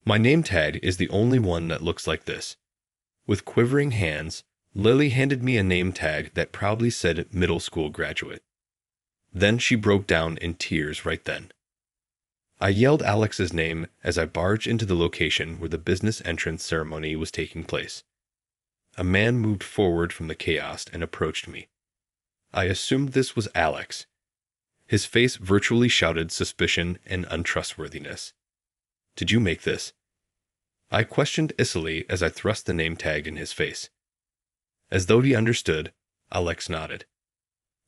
My name tag is the only one that looks like this. With quivering hands, Lily handed me a name tag that proudly said middle school graduate. Then she broke down in tears right then. I yelled Alex's name as I barged into the location where the business entrance ceremony was taking place. A man moved forward from the chaos and approached me. I assumed this was Alex. His face virtually shouted suspicion and untrustworthiness. "Did you make this?" I questioned Isili as I thrust the name tag in his face. As though he understood, Alex nodded.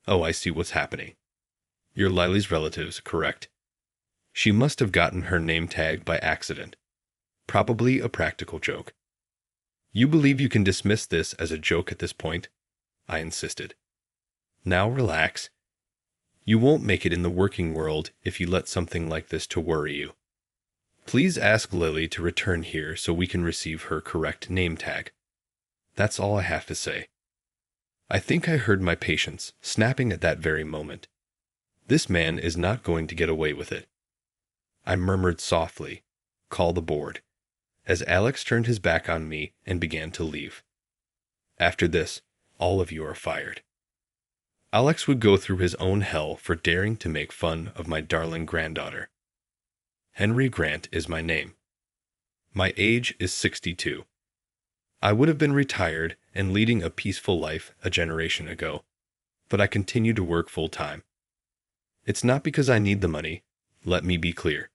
"Oh, I see what's happening. You're Lily's relatives, correct? She must have gotten her name tag by accident. Probably a practical joke." "You believe you can dismiss this as a joke at this point?" I insisted. "Now relax. You won't make it in the working world if you let something like this to worry you. Please ask Lily to return here so we can receive her correct name tag. That's all I have to say." I think I heard my patience snapping at that very moment. This man is not going to get away with it. I murmured softly, "Call the board," as Alex turned his back on me and began to leave. "After this, all of you are fired." Alex would go through his own hell for daring to make fun of my darling granddaughter. Henry Grant is my name. My age is 62. I would have been retired and leading a peaceful life a generation ago, but I continue to work full-time. It's not because I need the money, let me be clear.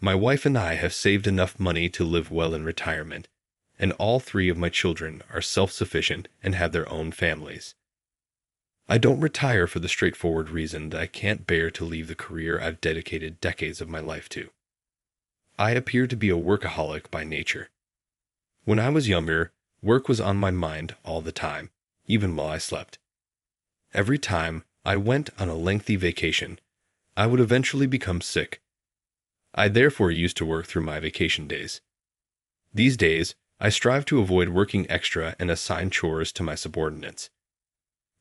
My wife and I have saved enough money to live well in retirement, and all 3 of my children are self-sufficient and have their own families. I don't retire for the straightforward reason that I can't bear to leave the career I've dedicated decades of my life to. I appear to be a workaholic by nature. When I was younger, work was on my mind all the time, even while I slept. Every time I went on a lengthy vacation, I would eventually become sick. I therefore used to work through my vacation days. These days, I strive to avoid working extra and assign chores to my subordinates.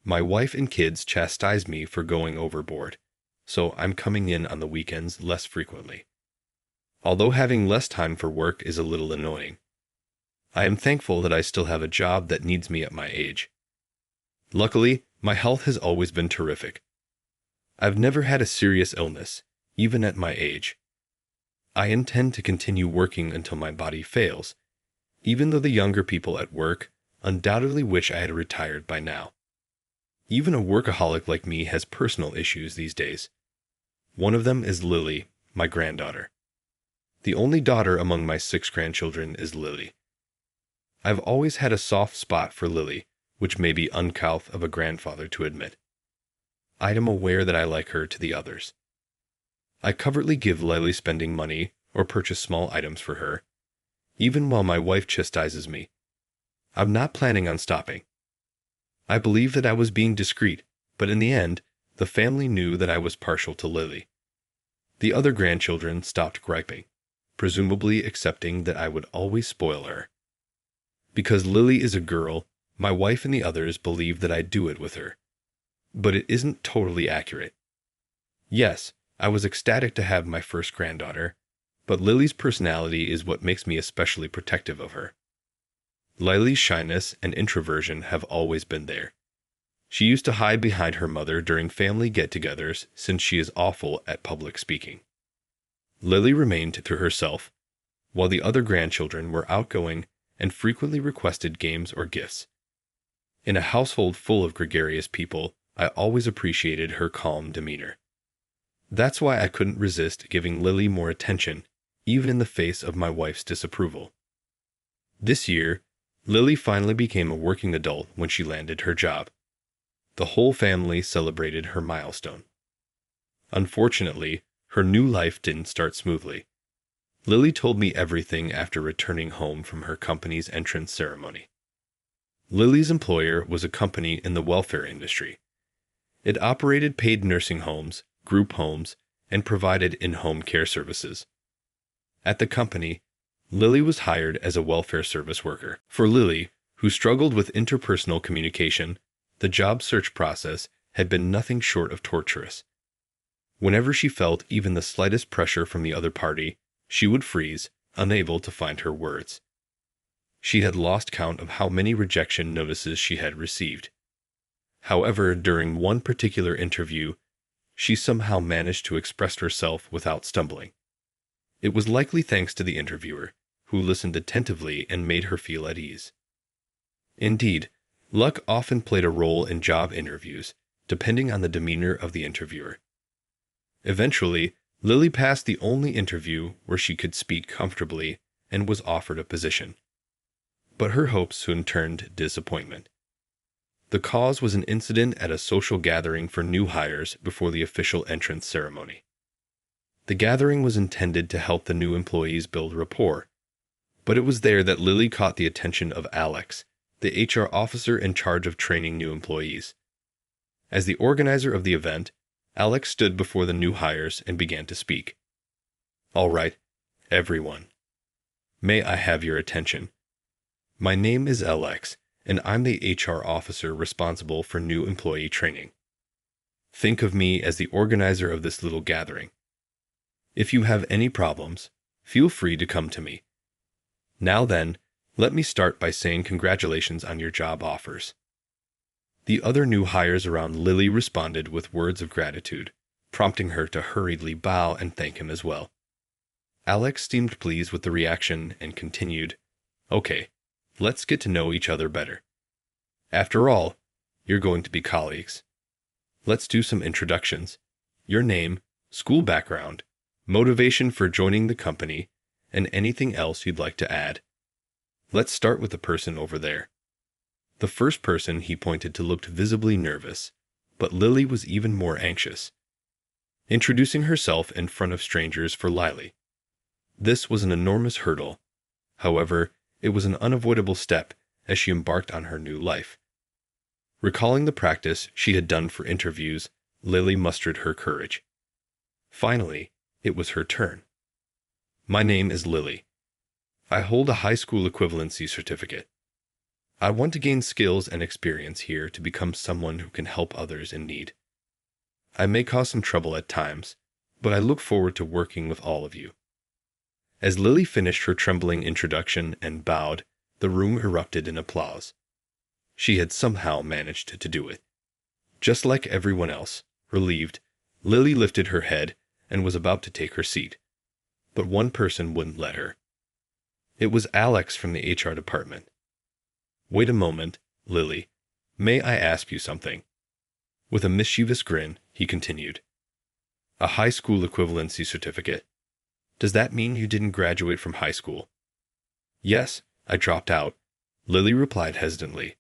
My wife and kids chastise me for going overboard, so I'm coming in on the weekends less frequently. Although having less time for work is a little annoying. I am thankful that I still have a job that needs me at my age. Luckily, my health has always been terrific. I've never had a serious illness, even at my age. I intend to continue working until my body fails, even though the younger people at work undoubtedly wish I had retired by now. Even a workaholic like me has personal issues these days. One of them is Lily, my granddaughter. The only daughter among my 6 grandchildren is Lily. I've always had a soft spot for Lily, which may be uncouth of a grandfather to admit. I am aware that I like her to the others. I covertly give Lily spending money or purchase small items for her, even while my wife chastises me. I'm not planning on stopping. I believe that I was being discreet, but in the end, the family knew that I was partial to Lily. The other grandchildren stopped griping, presumably accepting that I would always spoil her. Because Lily is a girl, my wife and the others believe that I do it with her. But it isn't totally accurate. Yes, I was ecstatic to have my first granddaughter, but Lily's personality is what makes me especially protective of her. Lily's shyness and introversion have always been there. She used to hide behind her mother during family get-togethers since she is awful at public speaking. Lily remained to herself, while the other grandchildren were outgoing and frequently requested games or gifts. In a household full of gregarious people, I always appreciated her calm demeanor. That's why I couldn't resist giving Lily more attention, even in the face of my wife's disapproval. This year, Lily finally became a working adult when she landed her job. The whole family celebrated her milestone. Unfortunately, her new life didn't start smoothly. Lily told me everything after returning home from her company's entrance ceremony. Lily's employer was a company in the welfare industry. It operated paid nursing homes, group homes, and provided in-home care services. At the company, Lily was hired as a welfare service worker. For Lily, who struggled with interpersonal communication, the job search process had been nothing short of torturous. Whenever she felt even the slightest pressure from the other party, she would freeze, unable to find her words. She had lost count of how many rejection notices she had received. However, during one particular interview, she somehow managed to express herself without stumbling. It was likely thanks to the interviewer, who listened attentively and made her feel at ease. Indeed, luck often played a role in job interviews, depending on the demeanor of the interviewer. Eventually, Lily passed the only interview where she could speak comfortably and was offered a position. But her hopes soon turned to disappointment. The cause was an incident at a social gathering for new hires before the official entrance ceremony. The gathering was intended to help the new employees build rapport, but it was there that Lily caught the attention of Alex, the HR officer in charge of training new employees. As the organizer of the event, Alex stood before the new hires and began to speak. "All right, everyone. May I have your attention? My name is Alex, and I'm the HR officer responsible for new employee training. Think of me as the organizer of this little gathering. If you have any problems, feel free to come to me. Now then, let me start by saying congratulations on your job offers." The other new hires around Lily responded with words of gratitude, prompting her to hurriedly bow and thank him as well. Alex seemed pleased with the reaction and continued, "Okay, let's get to know each other better. After all, you're going to be colleagues. Let's do some introductions. Your name, school background, motivation for joining the company, and anything else you'd like to add. Let's start with the person over there." The first person he pointed to looked visibly nervous, but Lily was even more anxious. Introducing herself in front of strangers for Lily. This was an enormous hurdle. However, it was an unavoidable step as she embarked on her new life. Recalling the practice she had done for interviews, Lily mustered her courage. Finally, it was her turn. "My name is Lily. I hold a high school equivalency certificate. I want to gain skills and experience here to become someone who can help others in need. I may cause some trouble at times, but I look forward to working with all of you." As Lily finished her trembling introduction and bowed, the room erupted in applause. She had somehow managed to do it. Just like everyone else, relieved, Lily lifted her head and was about to take her seat. But one person wouldn't let her. It was Alex from the HR department. "Wait a moment, Lily. May I ask you something?" With a mischievous grin, he continued. "A high school equivalency certificate. Does that mean you didn't graduate from high school?" "Yes, I dropped out," Lily replied hesitantly.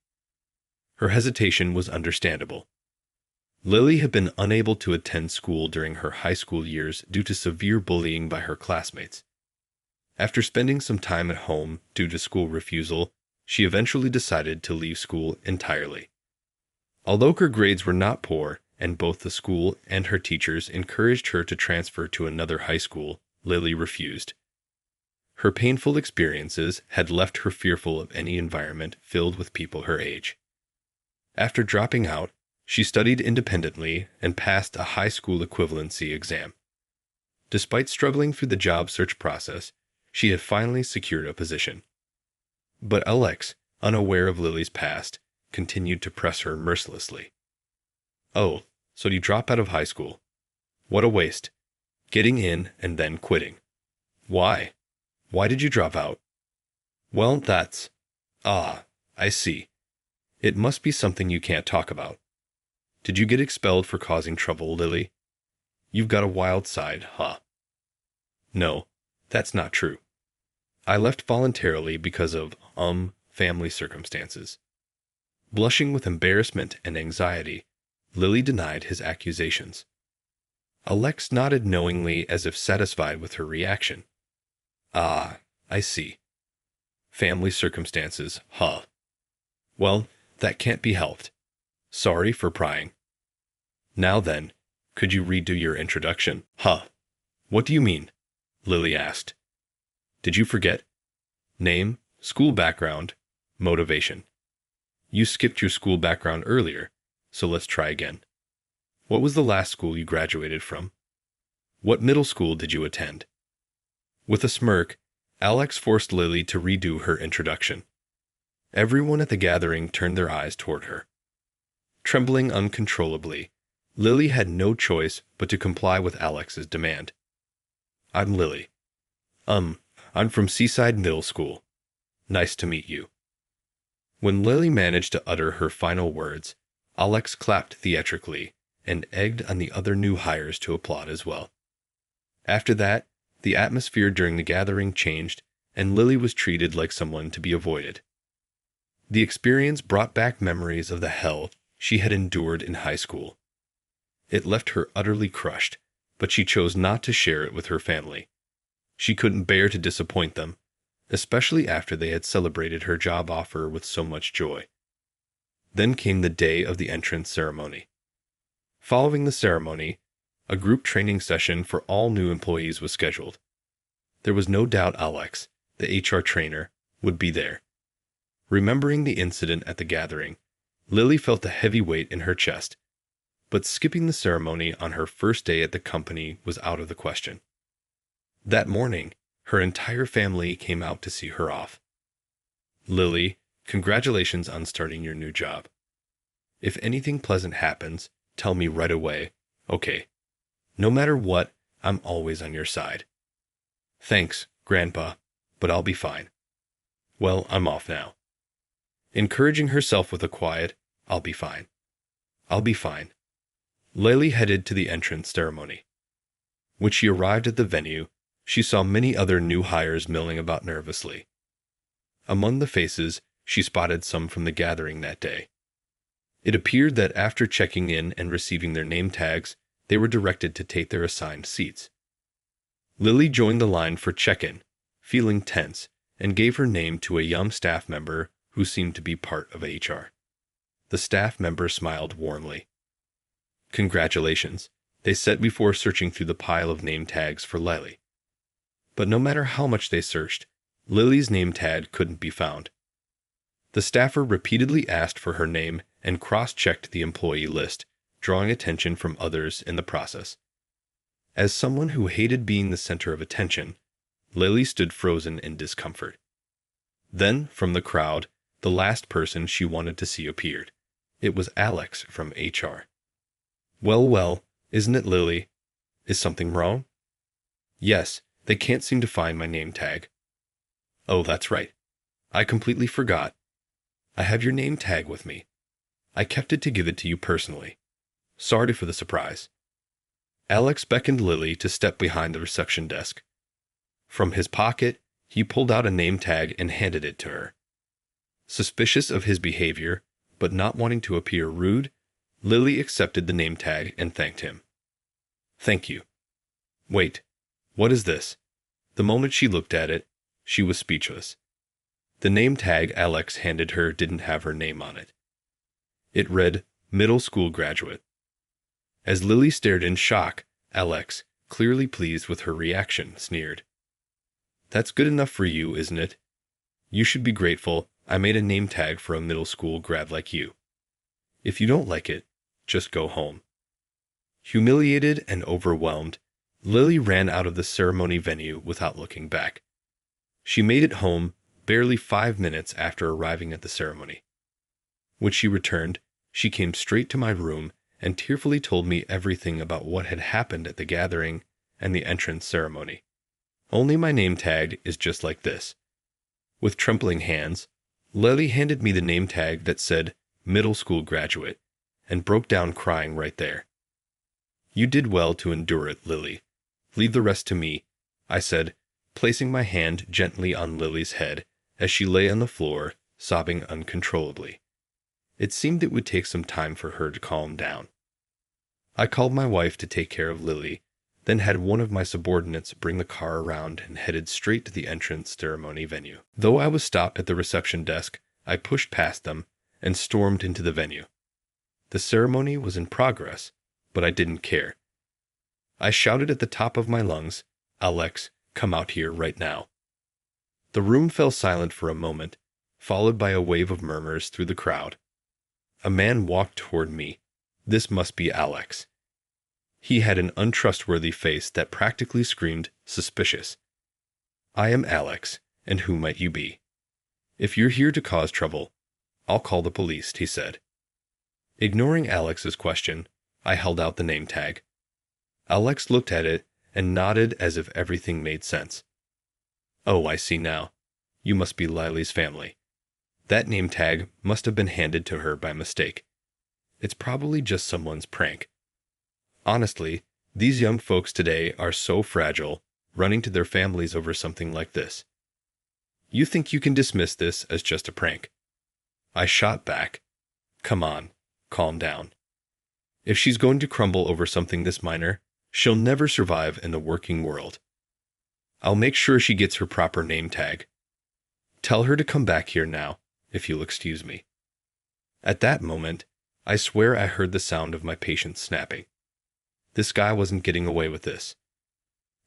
Her hesitation was understandable. Lily had been unable to attend school during her high school years due to severe bullying by her classmates. After spending some time at home due to school refusal, she eventually decided to leave school entirely. Although her grades were not poor, and both the school and her teachers encouraged her to transfer to another high school, Lily refused. Her painful experiences had left her fearful of any environment filled with people her age. After dropping out, she studied independently and passed a high school equivalency exam. Despite struggling through the job search process, she had finally secured a position. But Alex, unaware of Lily's past, continued to press her mercilessly. "Oh, so you dropped out of high school. What a waste. Getting in and then quitting. Why? Why did you drop out?" "Well, that's... I see. It must be something you can't talk about. Did you get expelled for causing trouble, Lily? You've got a wild side, huh?" "No, that's not true. I left voluntarily because of, family circumstances." Blushing with embarrassment and anxiety, Lily denied his accusations. Alex nodded knowingly as if satisfied with her reaction. "Ah, I see. Family circumstances, huh? Well, that can't be helped. Sorry for prying. Now then, could you redo your introduction?" "Huh? What do you mean?" Lily asked. "Did you forget? Name, school background, motivation. You skipped your school background earlier, so let's try again. What was the last school you graduated from? What middle school did you attend?" With a smirk, Alex forced Lily to redo her introduction. Everyone at the gathering turned their eyes toward her. Trembling uncontrollably, Lily had no choice but to comply with Alex's demand. "I'm Lily. I'm from Seaside Middle School. Nice to meet you." When Lily managed to utter her final words, Alex clapped theatrically and egged on the other new hires to applaud as well. After that, the atmosphere during the gathering changed, and Lily was treated like someone to be avoided. The experience brought back memories of the hell she had endured in high school. It left her utterly crushed, but she chose not to share it with her family. She couldn't bear to disappoint them, especially after they had celebrated her job offer with so much joy. Then came the day of the entrance ceremony. Following the ceremony, a group training session for all new employees was scheduled. There was no doubt Alex, the HR trainer, would be there. Remembering the incident at the gathering, Lily felt a heavy weight in her chest, but skipping the ceremony on her first day at the company was out of the question. That morning, her entire family came out to see her off. "Lily, congratulations on starting your new job. If anything pleasant happens, tell me right away, okay? No matter what, I'm always on your side." "Thanks, Grandpa, but I'll be fine. Well, I'm off now." Encouraging herself with a quiet, "I'll be fine. I'll be fine," Lily headed to the entrance ceremony. When she arrived at the venue, she saw many other new hires milling about nervously. Among the faces, she spotted some from the gathering that day. It appeared that after checking in and receiving their name tags, they were directed to take their assigned seats. Lily joined the line for check-in, feeling tense, and gave her name to a young staff member who seemed to be part of HR. The staff member smiled warmly. "Congratulations," they said before searching through the pile of name tags for Lily. But no matter how much they searched, Lily's name tag couldn't be found. The staffer repeatedly asked for her name and cross-checked the employee list, drawing attention from others in the process. As someone who hated being the center of attention, Lily stood frozen in discomfort. Then, from the crowd, the last person she wanted to see appeared. It was Alex from HR. Well, isn't it, Lily? Is something wrong?" "Yes, they can't seem to find my name tag." "Oh, that's right. I completely forgot. I have your name tag with me. I kept it to give it to you personally. Sorry for the surprise." Alex beckoned Lily to step behind the reception desk. From his pocket, he pulled out a name tag and handed it to her. Suspicious of his behavior, but not wanting to appear rude, Lily accepted the name tag and thanked him. "Thank you. Wait, what is this?" The moment she looked at it, she was speechless. The name tag Alex handed her didn't have her name on it. It read, "Middle School Graduate." As Lily stared in shock, Alex, clearly pleased with her reaction, sneered. "That's good enough for you, isn't it? You should be grateful I made a name tag for a middle school grad like you. If you don't like it, just go home." Humiliated and overwhelmed, Lily ran out of the ceremony venue without looking back. She made it home barely 5 minutes after arriving at the ceremony. When she returned, she came straight to my room and tearfully told me everything about what had happened at the gathering and the entrance ceremony. Only my name tag is just like this. With trembling hands, Lily handed me the name tag that said "Middle School Graduate" and broke down crying right there. "You did well to endure it, Lily. Leave the rest to me," I said, placing my hand gently on Lily's head as she lay on the floor, sobbing uncontrollably. It seemed it would take some time for her to calm down. I called my wife to take care of Lily, then had one of my subordinates bring the car around and headed straight to the entrance ceremony venue. Though I was stopped at the reception desk, I pushed past them and stormed into the venue. The ceremony was in progress, but I didn't care. I shouted at the top of my lungs, "Alex, come out here right now." The room fell silent for a moment, followed by a wave of murmurs through the crowd. A man walked toward me. This must be Alex. He had an untrustworthy face that practically screamed suspicious. I am Alex, and who might you be? If you're here to cause trouble, I'll call the police, he said. Ignoring Alex's question, I held out the name tag. Alex looked at it and nodded as if everything made sense. Oh, I see now. You must be Lily's family. That name tag must have been handed to her by mistake. It's probably just someone's prank. Honestly, these young folks today are so fragile, running to their families over something like this. You think you can dismiss this as just a prank? I shot back. Come on, calm down. If she's going to crumble over something this minor, she'll never survive in the working world. I'll make sure she gets her proper name tag. Tell her to come back here now, if you'll excuse me. At that moment, I swear I heard the sound of my patient snapping. This guy wasn't getting away with this.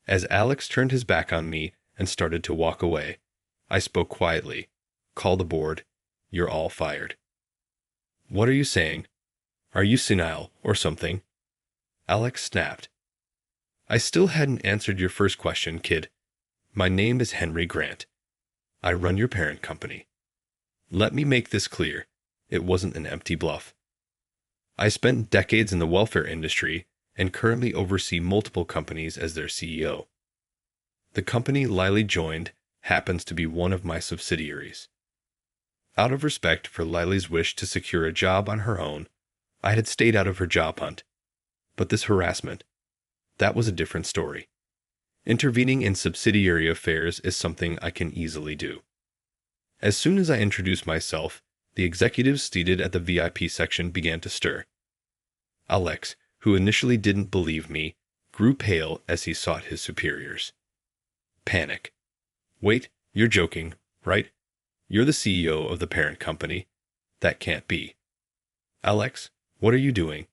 As Alex turned his back on me and started to walk away, I spoke quietly. Call the board. You're all fired. What are you saying? Are you senile or something? Alex snapped. I still hadn't answered your first question, kid. My name is Henry Grant. I run your parent company. Let me make this clear. It wasn't an empty bluff. I spent decades in the welfare industry and currently oversee multiple companies as their CEO. The company Lily joined happens to be one of my subsidiaries. Out of respect for Lily's wish to secure a job on her own, I had stayed out of her job hunt. But this harassment, that was a different story. Intervening in subsidiary affairs is something I can easily do. As soon as I introduced myself, the executives seated at the VIP section began to stir. Alex, who initially didn't believe me, grew pale as he sought his superiors. Panic. Wait, you're joking, right? You're the CEO of the parent company. That can't be. Alex, what are you doing?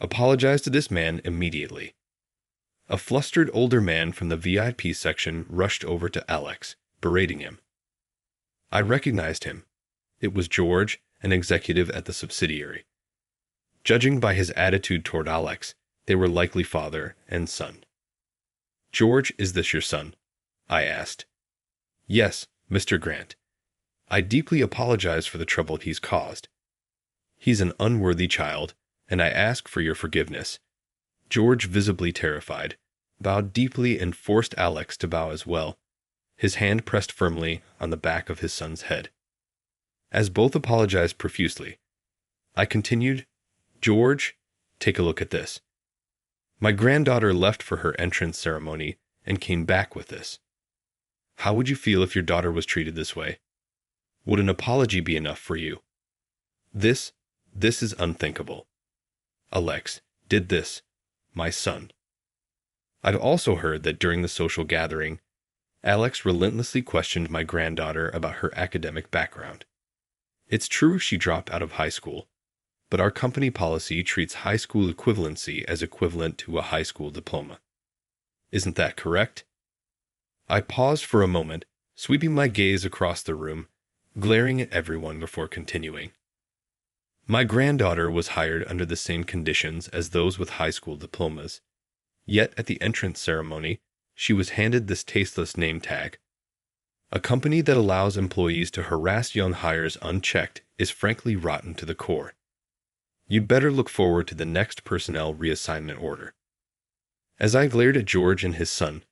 Apologize to this man immediately. A flustered older man from the VIP section rushed over to Alex, berating him. I recognized him. It was George, an executive at the subsidiary. Judging by his attitude toward Alex, they were likely father and son. George, is this your son? I asked. Yes, Mr. Grant. I deeply apologize for the trouble he's caused. He's an unworthy child, and I ask for your forgiveness. George, visibly terrified, bowed deeply and forced Alex to bow as well, his hand pressed firmly on the back of his son's head. As both apologized profusely, I continued, George, take a look at this. My granddaughter left for her entrance ceremony and came back with this. How would you feel if your daughter was treated this way? Would an apology be enough for you? This is unthinkable. Alex did this, my son. I've also heard that during the social gathering, Alex relentlessly questioned my granddaughter about her academic background. It's true she dropped out of high school, but our company policy treats high school equivalency as equivalent to a high school diploma. Isn't that correct? I paused for a moment, sweeping my gaze across the room, glaring at everyone before continuing. My granddaughter was hired under the same conditions as those with high school diplomas, yet at the entrance ceremony, she was handed this tasteless name tag. A company that allows employees to harass young hires unchecked is frankly rotten to the core. You'd better look forward to the next personnel reassignment order. As I glared at George and his son,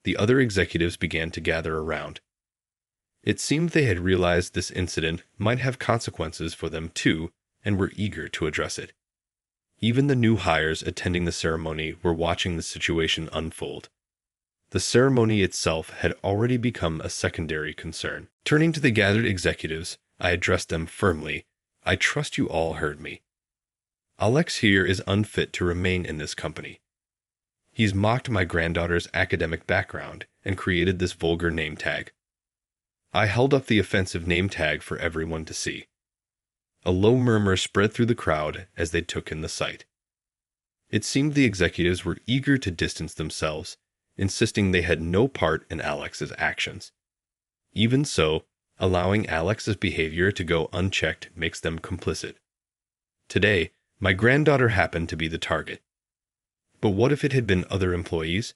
the other executives began to gather around. It seemed they had realized this incident might have consequences for them too, and were eager to address it. Even the new hires attending the ceremony were watching the situation unfold. The ceremony itself had already become a secondary concern. Turning to the gathered executives, I addressed them firmly. I trust you all heard me. Alex here is unfit to remain in this company. He's mocked my granddaughter's academic background and created this vulgar name tag. I held up the offensive name tag for everyone to see. A low murmur spread through the crowd as they took in the sight. It seemed the executives were eager to distance themselves, insisting they had no part in Alex's actions. Even so, allowing Alex's behavior to go unchecked makes them complicit. Today, my granddaughter happened to be the target. But what if it had been other employees?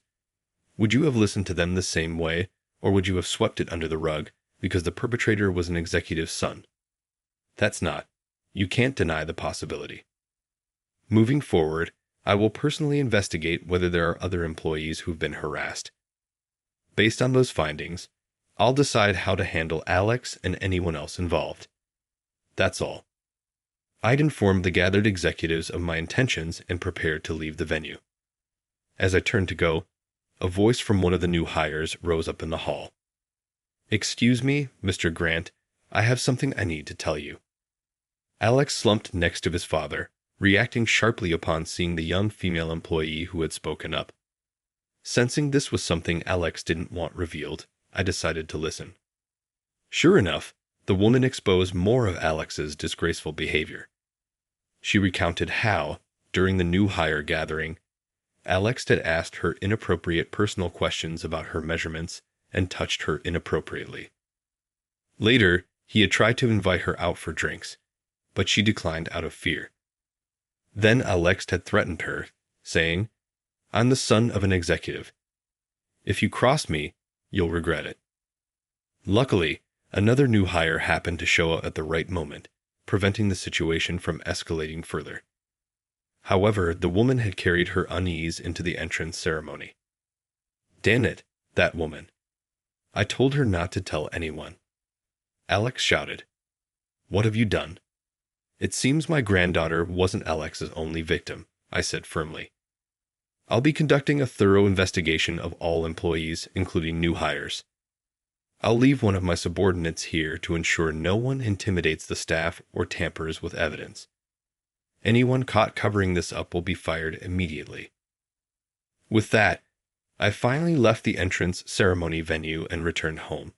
Would you have listened to them the same way, Or would you have swept it under the rug because the perpetrator was an executive's son? That's not. You can't deny the possibility. Moving forward, I will personally investigate whether there are other employees who've been harassed. Based on those findings, I'll decide how to handle Alex and anyone else involved. That's all. I'd informed the gathered executives of my intentions and prepared to leave the venue. As I turned to go, a voice from one of the new hires rose up in the hall. "Excuse me, Mr. Grant, I have something I need to tell you." Alex slumped next to his father, reacting sharply upon seeing the young female employee who had spoken up. Sensing this was something Alex didn't want revealed, I decided to listen. Sure enough, the woman exposed more of Alex's disgraceful behavior. She recounted how, during the new hire gathering, Alex had asked her inappropriate personal questions about her measurements and touched her inappropriately. Later, he had tried to invite her out for drinks, but she declined out of fear. Then Alex had threatened her, saying, "I'm the son of an executive. If you cross me, you'll regret it." Luckily, another new hire happened to show up at the right moment, preventing the situation from escalating further. However, the woman had carried her unease into the entrance ceremony. "Damn it, that woman. I told her not to tell anyone." Alex shouted, "What have you done?" "It seems my granddaughter wasn't Alex's only victim," I said firmly. "I'll be conducting a thorough investigation of all employees, including new hires. I'll leave one of my subordinates here to ensure no one intimidates the staff or tampers with evidence. Anyone caught covering this up will be fired immediately." With that, I finally left the entrance ceremony venue and returned home.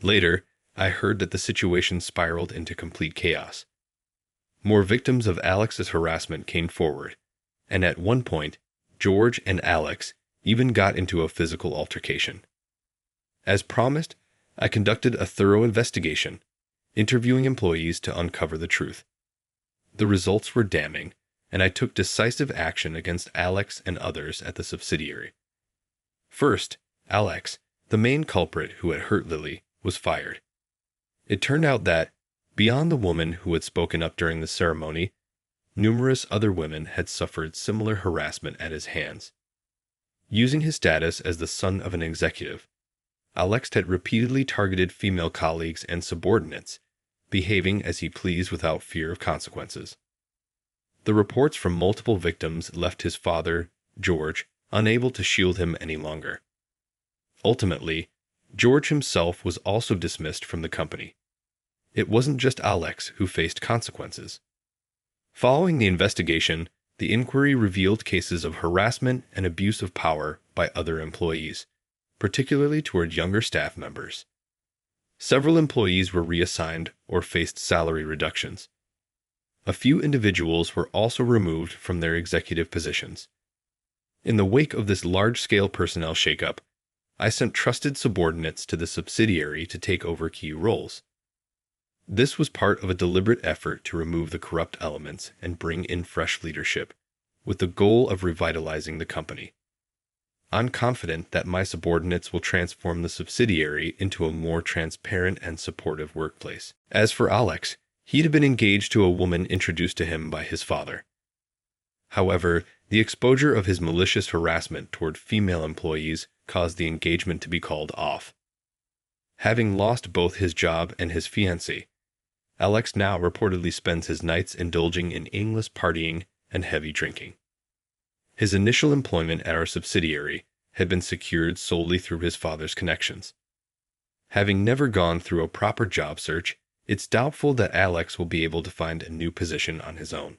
Later, I heard that the situation spiraled into complete chaos. More victims of Alex's harassment came forward, and at one point, George and Alex even got into a physical altercation. As promised, I conducted a thorough investigation, interviewing employees to uncover the truth. The results were damning, and I took decisive action against Alex and others at the subsidiary. First, Alex, the main culprit who had hurt Lily, was fired. It turned out that, beyond the woman who had spoken up during the ceremony, numerous other women had suffered similar harassment at his hands. Using his status as the son of an executive, Alex had repeatedly targeted female colleagues and subordinates, behaving as he pleased without fear of consequences. The reports from multiple victims left his father, George, unable to shield him any longer. Ultimately, George himself was also dismissed from the company. It wasn't just Alex who faced consequences. Following the investigation, the inquiry revealed cases of harassment and abuse of power by other employees, particularly toward younger staff members. Several employees were reassigned or faced salary reductions. A few individuals were also removed from their executive positions. In the wake of this large-scale personnel shakeup, I sent trusted subordinates to the subsidiary to take over key roles. This was part of a deliberate effort to remove the corrupt elements and bring in fresh leadership, with the goal of revitalizing the company. I'm confident that my subordinates will transform the subsidiary into a more transparent and supportive workplace. As for Alex, he'd been engaged to a woman introduced to him by his father. However, the exposure of his malicious harassment toward female employees caused the engagement to be called off. Having lost both his job and his fiancée, Alex now reportedly spends his nights indulging in aimless partying and heavy drinking. His initial employment at our subsidiary had been secured solely through his father's connections. Having never gone through a proper job search, it's doubtful that Alex will be able to find a new position on his own.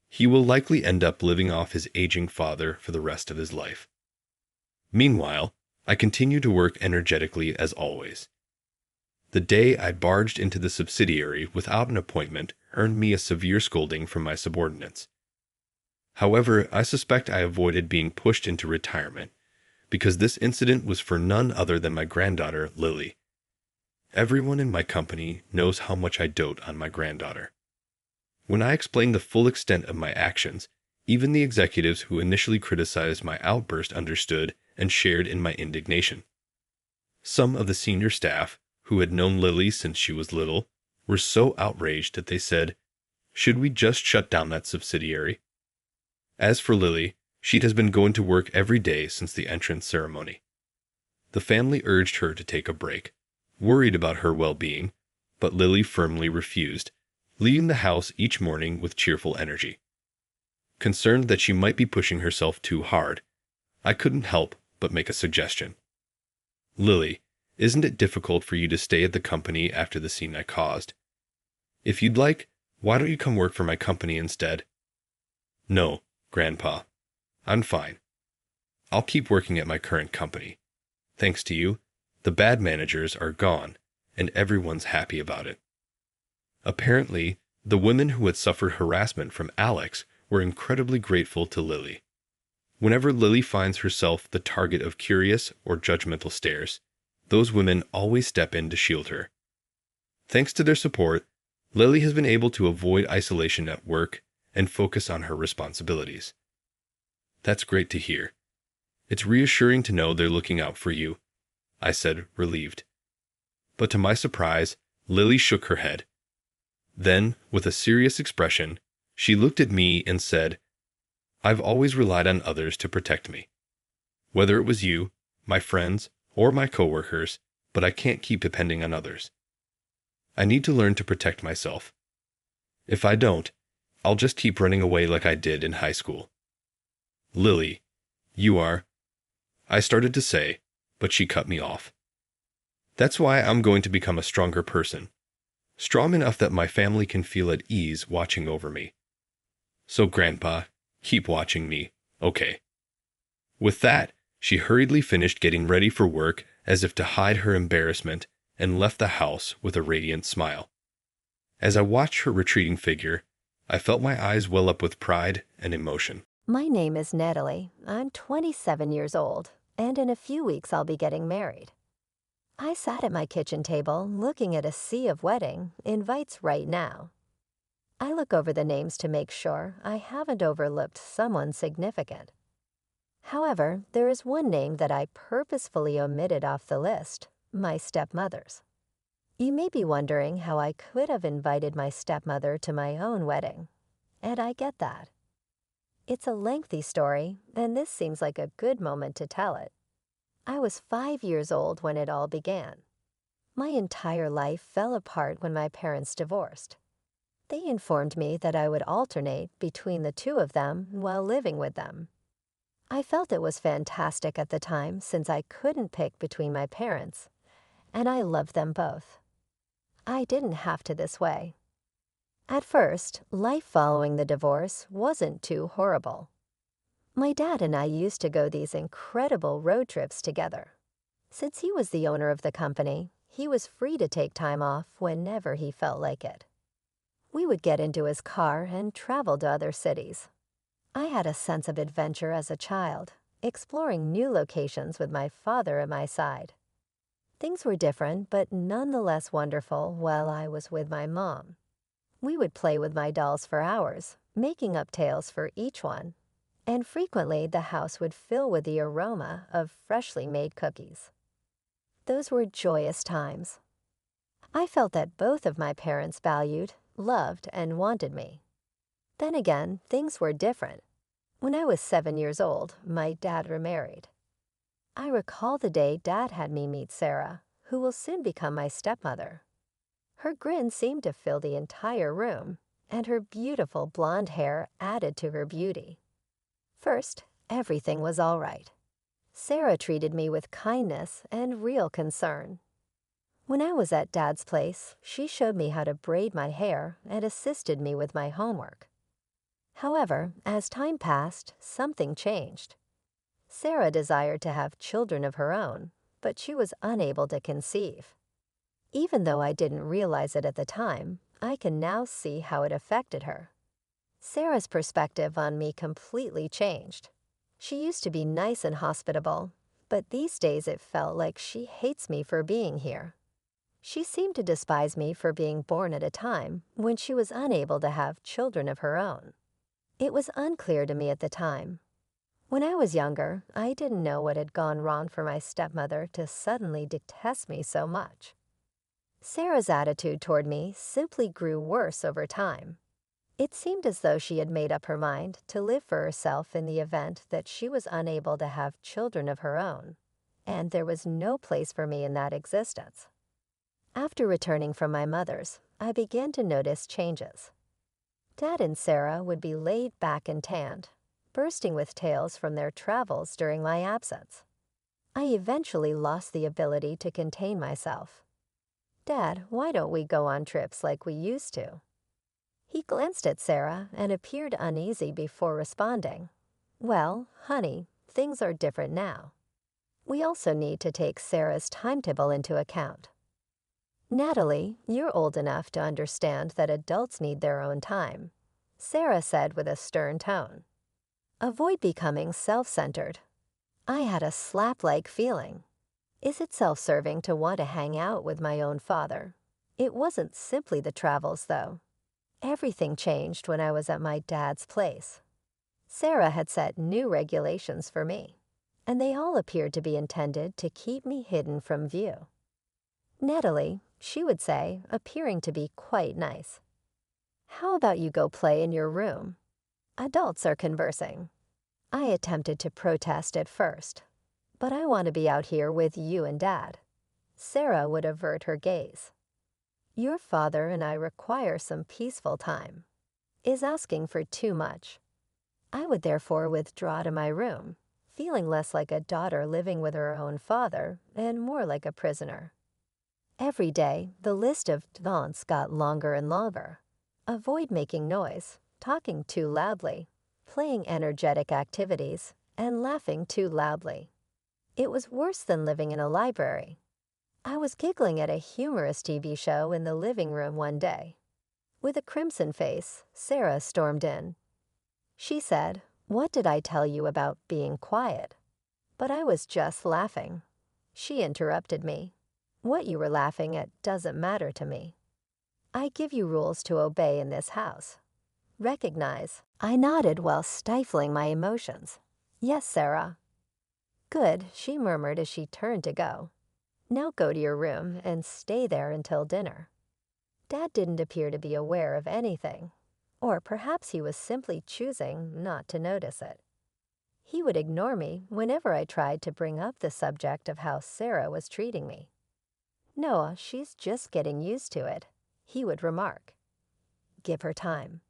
He will likely end up living off his aging father for the rest of his life. Meanwhile, I continue to work energetically as always. The day I barged into the subsidiary without an appointment earned me a severe scolding from my subordinates. However, I suspect I avoided being pushed into retirement, because this incident was for none other than my granddaughter, Lily. Everyone in my company knows how much I dote on my granddaughter. When I explained the full extent of my actions, even the executives who initially criticized my outburst understood and shared in my indignation. Some of the senior staff, who had known Lily since she was little, were so outraged that they said, "Should we just shut down that subsidiary?" As for Lily, she has been going to work every day since the entrance ceremony. The family urged her to take a break, worried about her well-being, but Lily firmly refused, leaving the house each morning with cheerful energy. Concerned that she might be pushing herself too hard, I couldn't help but make a suggestion. "Lily, isn't it difficult for you to stay at the company after the scene I caused? If you'd like, why don't you come work for my company instead?" "No, Grandpa. I'm fine. I'll keep working at my current company. Thanks to you, the bad managers are gone, and everyone's happy about it." Apparently, the women who had suffered harassment from Alex were incredibly grateful to Lily. Whenever Lily finds herself the target of curious or judgmental stares, those women always step in to shield her. Thanks to their support, Lily has been able to avoid isolation at work and focus on her responsibilities. "That's great to hear. It's reassuring to know they're looking out for you," I said, relieved. But to my surprise, Lily shook her head. Then, with a serious expression, she looked at me and said, "I've always relied on others to protect me. Whether it was you, my friends, or my coworkers, but I can't keep depending on others. I need to learn to protect myself. If I don't, I'll just keep running away like I did in high school." "Lily, you are—" I started to say, but she cut me off. "That's why I'm going to become a stronger person. Strong enough that my family can feel at ease watching over me. So, Grandpa, keep watching me, okay?" With that, she hurriedly finished getting ready for work as if to hide her embarrassment and left the house with a radiant smile. As I watched her retreating figure, I felt my eyes well up with pride and emotion. My name is Natalie. I'm 27 years old, and in a few weeks I'll be getting married. I sat at my kitchen table looking at a sea of wedding invites right now. I look over the names to make sure I haven't overlooked someone significant. However, there is one name that I purposefully omitted off the list, my stepmother's. You may be wondering how I could have invited my stepmother to my own wedding, and I get that. It's a lengthy story, and this seems like a good moment to tell it. I was 5 years old when it all began. My entire life fell apart when my parents divorced. They informed me that I would alternate between the two of them while living with them. I felt it was fantastic at the time since I couldn't pick between my parents, and I loved them both. I didn't have to this way. At first, life following the divorce wasn't too horrible. My dad and I used to go these incredible road trips together. Since he was the owner of the company, he was free to take time off whenever he felt like it. We would get into his car and travel to other cities. I had a sense of adventure as a child, exploring new locations with my father at my side. Things were different, but nonetheless wonderful while I was with my mom. We would play with my dolls for hours, making up tales for each one, and frequently the house would fill with the aroma of freshly made cookies. Those were joyous times. I felt that both of my parents valued, loved, and wanted me. Then again, things were different. When I was 7 years old, my dad remarried. I recall the day Dad had me meet Sarah, who will soon become my stepmother. Her grin seemed to fill the entire room, and her beautiful blonde hair added to her beauty. First, everything was all right. Sarah treated me with kindness and real concern. When I was at Dad's place, she showed me how to braid my hair and assisted me with my homework. However, as time passed, something changed. Sarah desired to have children of her own, but she was unable to conceive. Even though I didn't realize it at the time, I can now see how it affected her. Sarah's perspective on me completely changed. She used to be nice and hospitable, but these days it felt like she hates me for being here. She seemed to despise me for being born at a time when she was unable to have children of her own. It was unclear to me at the time. When I was younger, I didn't know what had gone wrong for my stepmother to suddenly detest me so much. Sarah's attitude toward me simply grew worse over time. It seemed as though she had made up her mind to live for herself in the event that she was unable to have children of her own, and there was no place for me in that existence. After returning from my mother's, I began to notice changes. Dad and Sarah would be laid back and tanned, bursting with tales from their travels during my absence. I eventually lost the ability to contain myself. "Dad, why don't we go on trips like we used to?" He glanced at Sarah and appeared uneasy before responding. "Well, honey, things are different now. We also need to take Sarah's timetable into account. Natalie, you're old enough to understand that adults need their own time," Sarah said with a stern tone. "Avoid becoming self-centered." I had a slap-like feeling. Is it self-serving to want to hang out with my own father? It wasn't simply the travels, though. Everything changed when I was at my dad's place. Sarah had set new regulations for me, and they all appeared to be intended to keep me hidden from view. "Natalie," she would say, appearing to be quite nice, "how about you go play in your room? Adults are conversing." I attempted to protest at first. "But I want to be out here with you and Dad." Sarah would avert her gaze. "Your father and I require some peaceful time," is asking for too much. I would therefore withdraw to my room, feeling less like a daughter living with her own father and more like a prisoner. Every day, the list of taunts got longer and longer. Avoid making noise, talking too loudly, playing energetic activities, and laughing too loudly. It was worse than living in a library. I was giggling at a humorous TV show in the living room one day. With a crimson face, Sarah stormed in. She said, "What did I tell you about being quiet?" But I was just laughing. She interrupted me. "What you were laughing at doesn't matter to me. I give you rules to obey in this house. Recognize." I nodded while stifling my emotions. "Yes, Sarah." "Good," she murmured as she turned to go. "Now go to your room and stay there until dinner." Dad didn't appear to be aware of anything, or perhaps he was simply choosing not to notice it. He would ignore me whenever I tried to bring up the subject of how Sarah was treating me. "Noah, she's just getting used to it," he would remark. "Give her time."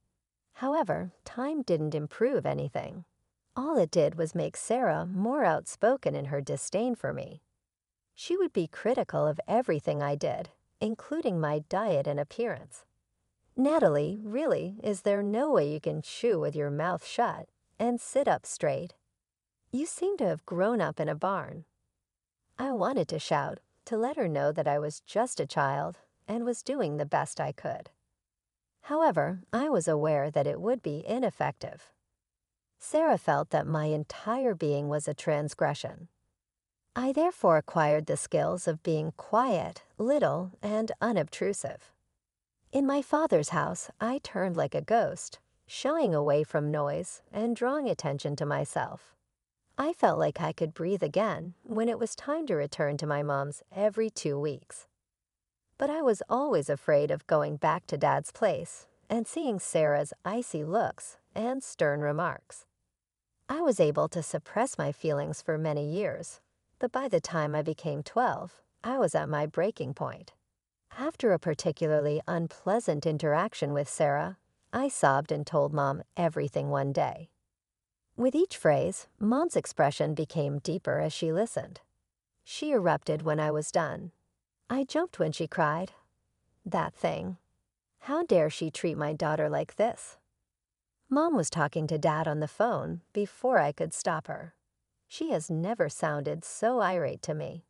However, time didn't improve anything. All it did was make Sarah more outspoken in her disdain for me. She would be critical of everything I did, including my diet and appearance. "Natalie, really, is there no way you can chew with your mouth shut and sit up straight? You seem to have grown up in a barn." I wanted to shout, to let her know that I was just a child and was doing the best I could. However, I was aware that it would be ineffective. Sarah felt that my entire being was a transgression. I therefore acquired the skills of being quiet, little, and unobtrusive. In my father's house, I turned like a ghost, shying away from noise and drawing attention to myself. I felt like I could breathe again when it was time to return to my mom's every 2 weeks. But I was always afraid of going back to Dad's place and seeing Sarah's icy looks and stern remarks. I was able to suppress my feelings for many years, but by the time I became 12, I was at my breaking point. After a particularly unpleasant interaction with Sarah, I sobbed and told Mom everything one day. With each phrase, Mom's expression became deeper as she listened. She erupted when I was done. I jumped when she cried, "That thing. How dare she treat my daughter like this?" Mom was talking to Dad on the phone before I could stop her. She has never sounded so irate to me.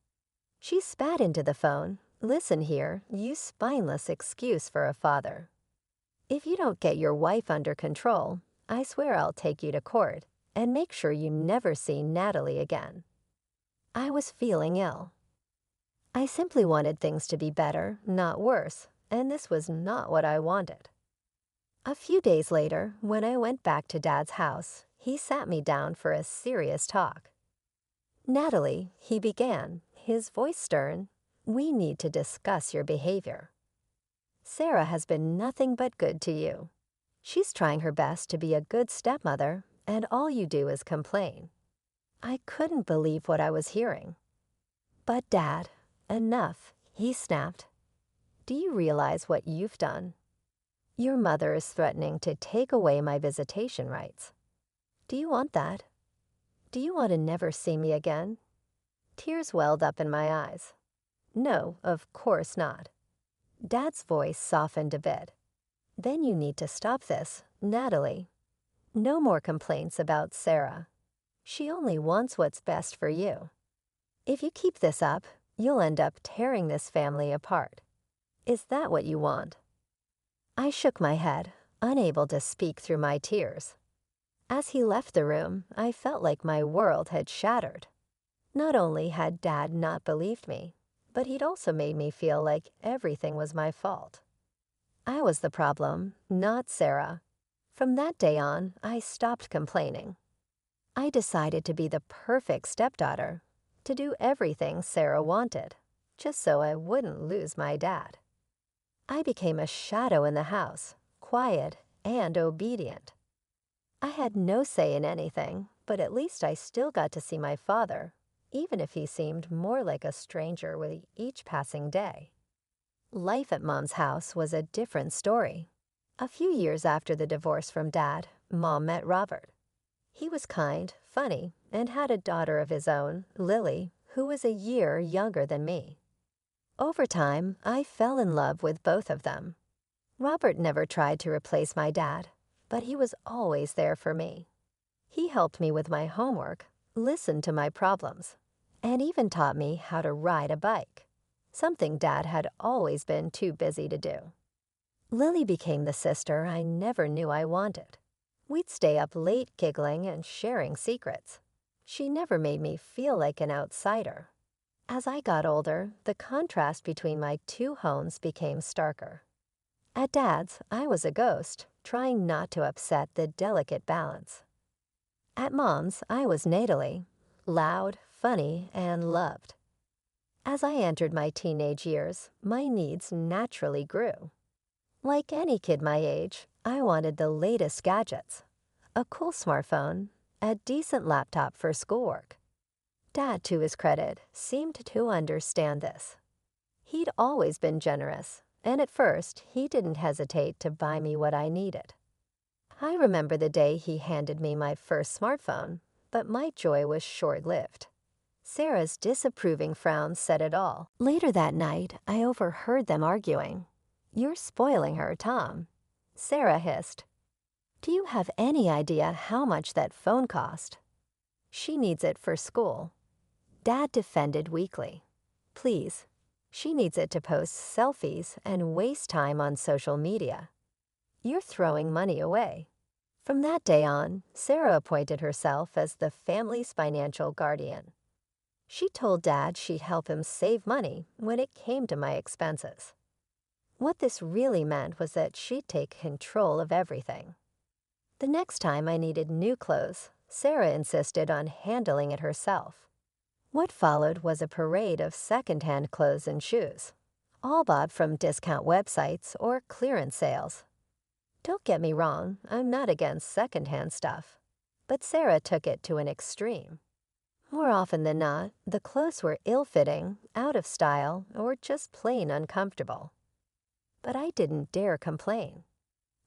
She spat into the phone. "Listen here, you spineless excuse for a father. If you don't get your wife under control, I swear I'll take you to court and make sure you never see Natalie again." I was feeling ill. I simply wanted things to be better, not worse, and this was not what I wanted. A few days later, when I went back to Dad's house, He sat me down for a serious talk. "Natalie," he began, his voice stern, "we need to discuss your behavior. Sarah has been nothing but good to you. She's trying her best to be a good stepmother, and all you do is complain." I couldn't believe what I was hearing. "But Dad, enough," he snapped. "Do you realize what you've done? Your mother is threatening to take away my visitation rights. Do you want that? Do you want to never see me again?" Tears welled up in my eyes. "No, of course not." Dad's voice softened a bit. "Then you need to stop this, Natalie. No more complaints about Sarah. She only wants what's best for you. If you keep this up, you'll end up tearing this family apart. Is that what you want?" I shook my head, unable to speak through my tears. As he left the room, I felt like my world had shattered. Not only had Dad not believed me, but he'd also made me feel like everything was my fault. I was the problem, not Sarah. From that day on, I stopped complaining. I decided to be the perfect stepdaughter, to do everything Sarah wanted, just so I wouldn't lose my dad. I became a shadow in the house, quiet and obedient. I had no say in anything, but at least I still got to see my father, even if he seemed more like a stranger with each passing day. Life at Mom's house was a different story. A few years after the divorce from Dad, Mom met Robert. He was kind, funny, and had a daughter of his own, Lily, who was a year younger than me. Over time, I fell in love with both of them. Robert never tried to replace my dad, but he was always there for me. He helped me with my homework, listened to my problems, and even taught me how to ride a bike, something Dad had always been too busy to do. Lily became the sister I never knew I wanted. We'd stay up late giggling and sharing secrets. She never made me feel like an outsider. As I got older, the contrast between my two homes became starker. At Dad's, I was a ghost, trying not to upset the delicate balance. At Mom's, I was Natalie, loud, funny, and loved. As I entered my teenage years, my needs naturally grew. Like any kid my age, I wanted the latest gadgets, a cool smartphone, a decent laptop for schoolwork. Dad, to his credit, seemed to understand this. He'd always been generous, and at first, he didn't hesitate to buy me what I needed. I remember the day he handed me my first smartphone, but my joy was short-lived. Sarah's disapproving frown said it all. Later that night, I overheard them arguing. "You're spoiling her, Tom," Sarah hissed. "Do you have any idea how much that phone cost? She needs it for school." Dad defended weakly. "Please, she needs it to post selfies and waste time on social media. You're throwing money away." From that day on, Sarah appointed herself as the family's financial guardian. She told Dad she'd help him save money when it came to my expenses. What this really meant was that she'd take control of everything. The next time I needed new clothes, Sarah insisted on handling it herself. What followed was a parade of second-hand clothes and shoes, all bought from discount websites or clearance sales. Don't get me wrong, I'm not against second-hand stuff, but Sarah took it to an extreme. More often than not, the clothes were ill-fitting, out of style, or just plain uncomfortable. But I didn't dare complain.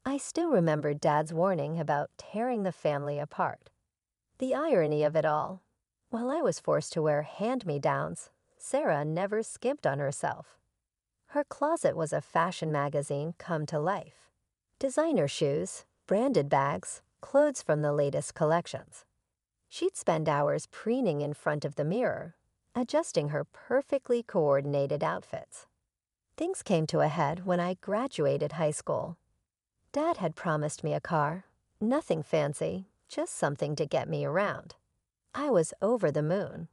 I still remembered Dad's warning about tearing the family apart. The irony of it all, while I was forced to wear hand-me-downs, Sarah never skimped on herself. Her closet was a fashion magazine come to life. Designer shoes, branded bags, clothes from the latest collections. She'd spend hours preening in front of the mirror, adjusting her perfectly coordinated outfits. Things came to a head when I graduated high school. Dad had promised me a car, nothing fancy, just something to get me around. I was over the moon.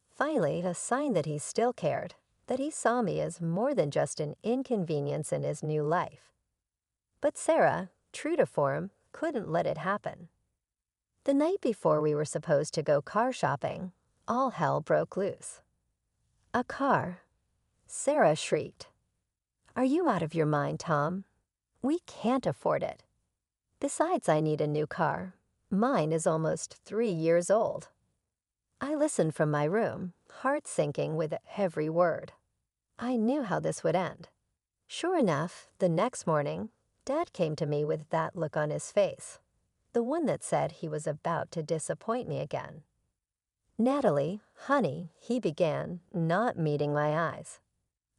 Finally, a sign that he still cared, that he saw me as more than just an inconvenience in his new life. But Sarah, true to form, couldn't let it happen. The night before we were supposed to go car shopping, all hell broke loose. A car? Sarah shrieked. Are you out of your mind, Tom? We can't afford it. Besides, I need a new car. Mine is almost 3 years old. I listened from my room, heart sinking with every word. I knew how this would end. Sure enough, the next morning, Dad came to me with that look on his face, the one that said he was about to disappoint me again. Natalie, honey, he began, not meeting my eyes.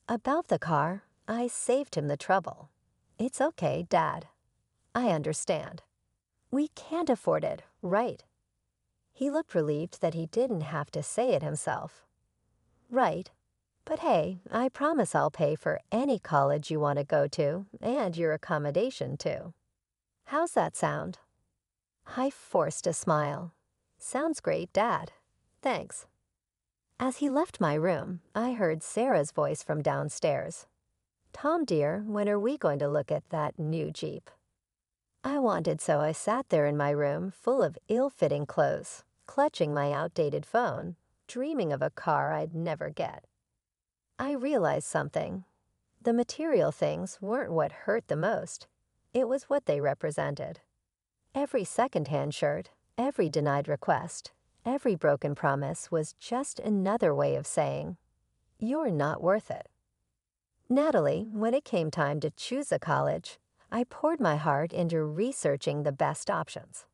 About the car, I saved him the trouble. It's okay, Dad. I understand. We can't afford it, right? He looked relieved that he didn't have to say it himself. Right. But hey, I promise I'll pay for any college you want to go to and your accommodation too. How's that sound? I forced a smile. Sounds great, Dad. Thanks. As he left my room, I heard Sarah's voice from downstairs. Tom, dear, when are we going to look at that new Jeep? I wanted, so I sat there in my room full of ill-fitting clothes, clutching my outdated phone, dreaming of a car I'd never get. I realized something. The material things weren't what hurt the most. It was what they represented. Every second-hand shirt, every denied request, every broken promise was just another way of saying, you're not worth it. Natalie, when it came time to choose a college, I poured my heart into researching the best options.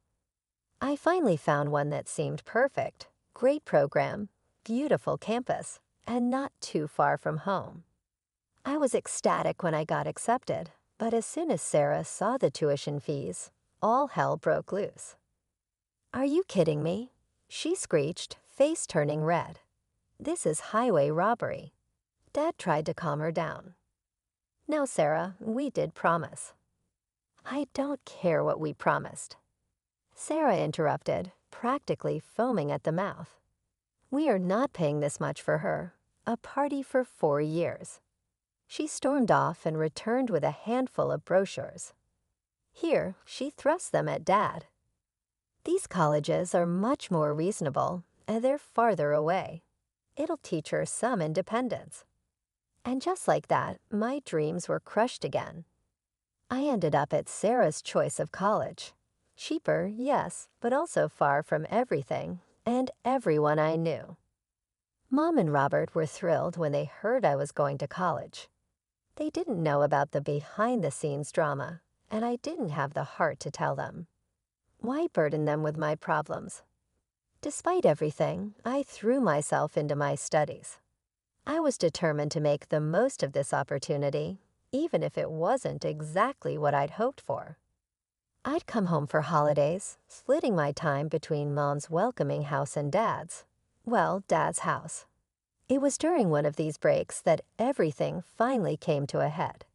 I finally found one that seemed perfect, great program, beautiful campus, and not too far from home. I was ecstatic when I got accepted, but as soon as Sarah saw the tuition fees, all hell broke loose. Are you kidding me? She screeched, face turning red. This is highway robbery. Dad tried to calm her down. No, Sarah, we did promise. I don't care what we promised. Sarah interrupted, practically foaming at the mouth. We are not paying this much for her. A party for 4 years. She stormed off and returned with a handful of brochures. Here, she thrust them at Dad. These colleges are much more reasonable, and they're farther away. It'll teach her some independence. And just like that, my dreams were crushed again. I ended up at Sarah's choice of college. Cheaper, yes, but also far from everything and everyone I knew. Mom and Robert were thrilled when they heard I was going to college. They didn't know about the behind-the-scenes drama, and I didn't have the heart to tell them. Why burden them with my problems? Despite everything, I threw myself into my studies. I was determined to make the most of this opportunity, even if it wasn't exactly what I'd hoped for. I'd come home for holidays, splitting my time between Mom's welcoming house and Dad's. Well, Dad's house. It was during one of these breaks that everything finally came to a head.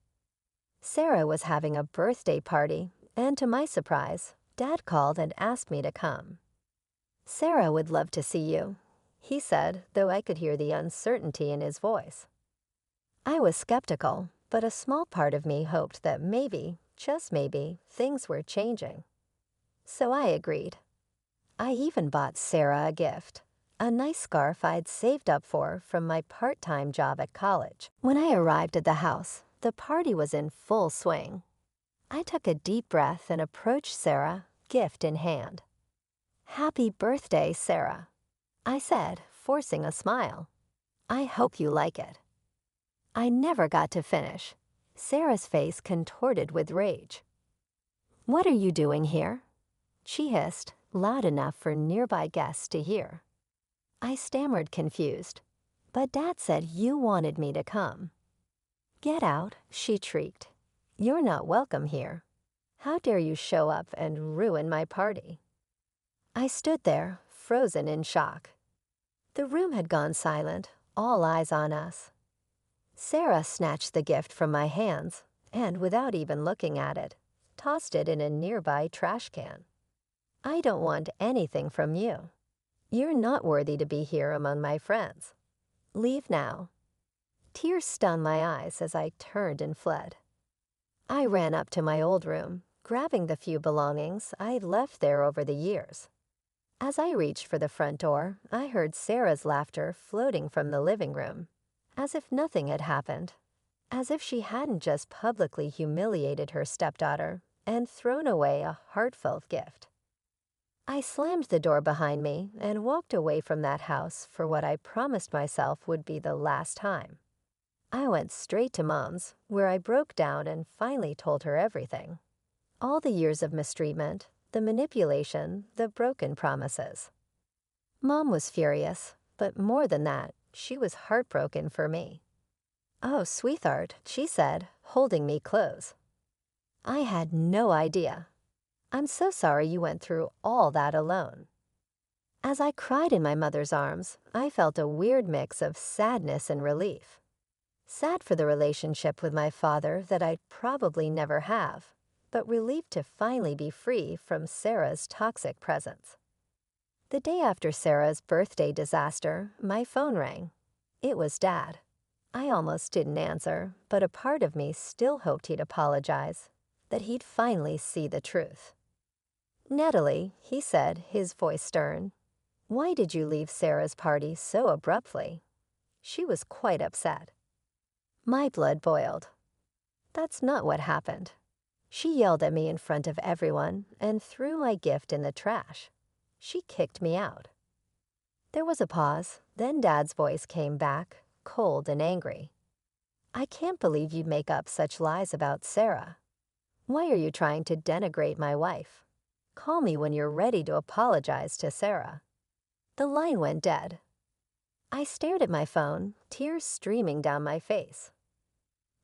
Sarah was having a birthday party, and to my surprise, Dad called and asked me to come. Sarah would love to see you, he said, though I could hear the uncertainty in his voice. I was skeptical, but a small part of me hoped that maybe, just maybe, things were changing. So I agreed. I even bought Sarah a gift, a nice scarf I'd saved up for from my part-time job at college. When I arrived at the house, the party was in full swing. I took a deep breath and approached Sarah, gift in hand. Happy birthday, Sarah, I said, forcing a smile. I hope you like it. I never got to finish. Sarah's face contorted with rage. What are you doing here? She hissed, loud enough for nearby guests to hear. I stammered, confused. But Dad said you wanted me to come. Get out, she shrieked. You're not welcome here. How dare you show up and ruin my party? I stood there, frozen in shock. The room had gone silent, all eyes on us. Sarah snatched the gift from my hands and, without even looking at it, tossed it in a nearby trash can. I don't want anything from you. You're not worthy to be here among my friends. Leave now. Tears stung my eyes as I turned and fled. I ran up to my old room, grabbing the few belongings I'd left there over the years. As I reached for the front door, I heard Sarah's laughter floating from the living room, as if nothing had happened, as if she hadn't just publicly humiliated her stepdaughter and thrown away a heartfelt gift. I slammed the door behind me and walked away from that house for what I promised myself would be the last time. I went straight to Mom's, where I broke down and finally told her everything. All the years of mistreatment, the manipulation, the broken promises. Mom was furious, but more than that, she was heartbroken for me. "Oh, sweetheart," she said, holding me close. I had no idea. "I'm so sorry you went through all that alone." As I cried in my mother's arms, I felt a weird mix of sadness and relief. Sad for the relationship with my father that I'd probably never have, but relieved to finally be free from Sarah's toxic presence. The day after Sarah's birthday disaster, my phone rang. It was Dad. I almost didn't answer, but a part of me still hoped he'd apologize, that he'd finally see the truth. "Natalie," he said, his voice stern, "why did you leave Sarah's party so abruptly?" She was quite upset. My blood boiled. That's not what happened. She yelled at me in front of everyone and threw my gift in the trash. She kicked me out. There was a pause, then Dad's voice came back, cold and angry. "I can't believe you'd make up such lies about Sarah. Why are you trying to denigrate my wife? Call me when you're ready to apologize to Sarah." The line went dead. I stared at my phone, tears streaming down my face.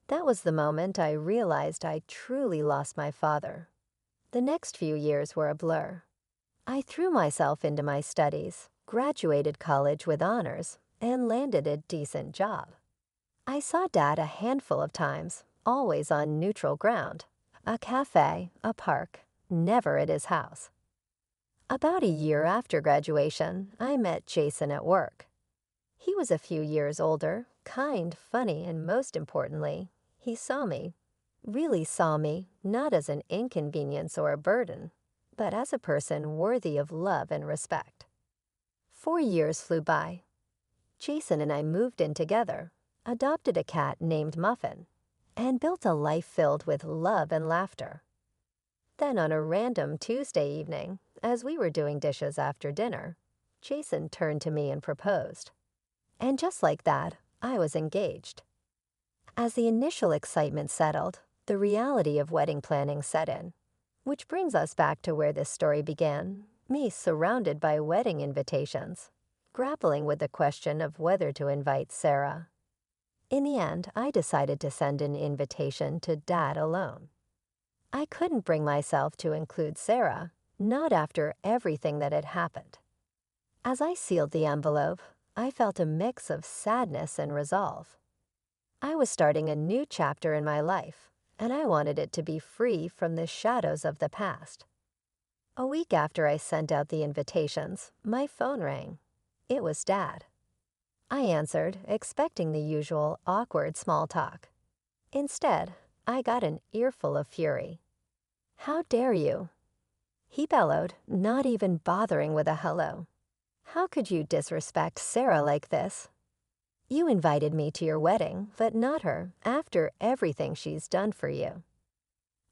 That was the moment I realized I truly lost my father. The next few years were a blur. I threw myself into my studies, graduated college with honors, and landed a decent job. I saw Dad a handful of times, always on neutral ground, a cafe, a park, never at his house. About a year after graduation, I met Jason at work. He was a few years older, kind, funny, and most importantly, he saw me, really saw me, not as an inconvenience or a burden, but as a person worthy of love and respect. 4 years flew by. Jason and I moved in together, adopted a cat named Muffin, and built a life filled with love and laughter. Then on a random Tuesday evening, as we were doing dishes after dinner, Jason turned to me and proposed. And just like that, I was engaged. As the initial excitement settled, the reality of wedding planning set in, which brings us back to where this story began, me surrounded by wedding invitations, grappling with the question of whether to invite Sarah. In the end, I decided to send an invitation to Dad alone. I couldn't bring myself to include Sarah, not after everything that had happened. As I sealed the envelope, I felt a mix of sadness and resolve. I was starting a new chapter in my life, and I wanted it to be free from the shadows of the past. A week after I sent out the invitations, my phone rang. It was Dad. I answered, expecting the usual awkward small talk. Instead, I got an earful of fury. "How dare you?" He bellowed, not even bothering with a hello. "How could you disrespect Sarah like this? You invited me to your wedding, but not her, after everything she's done for you."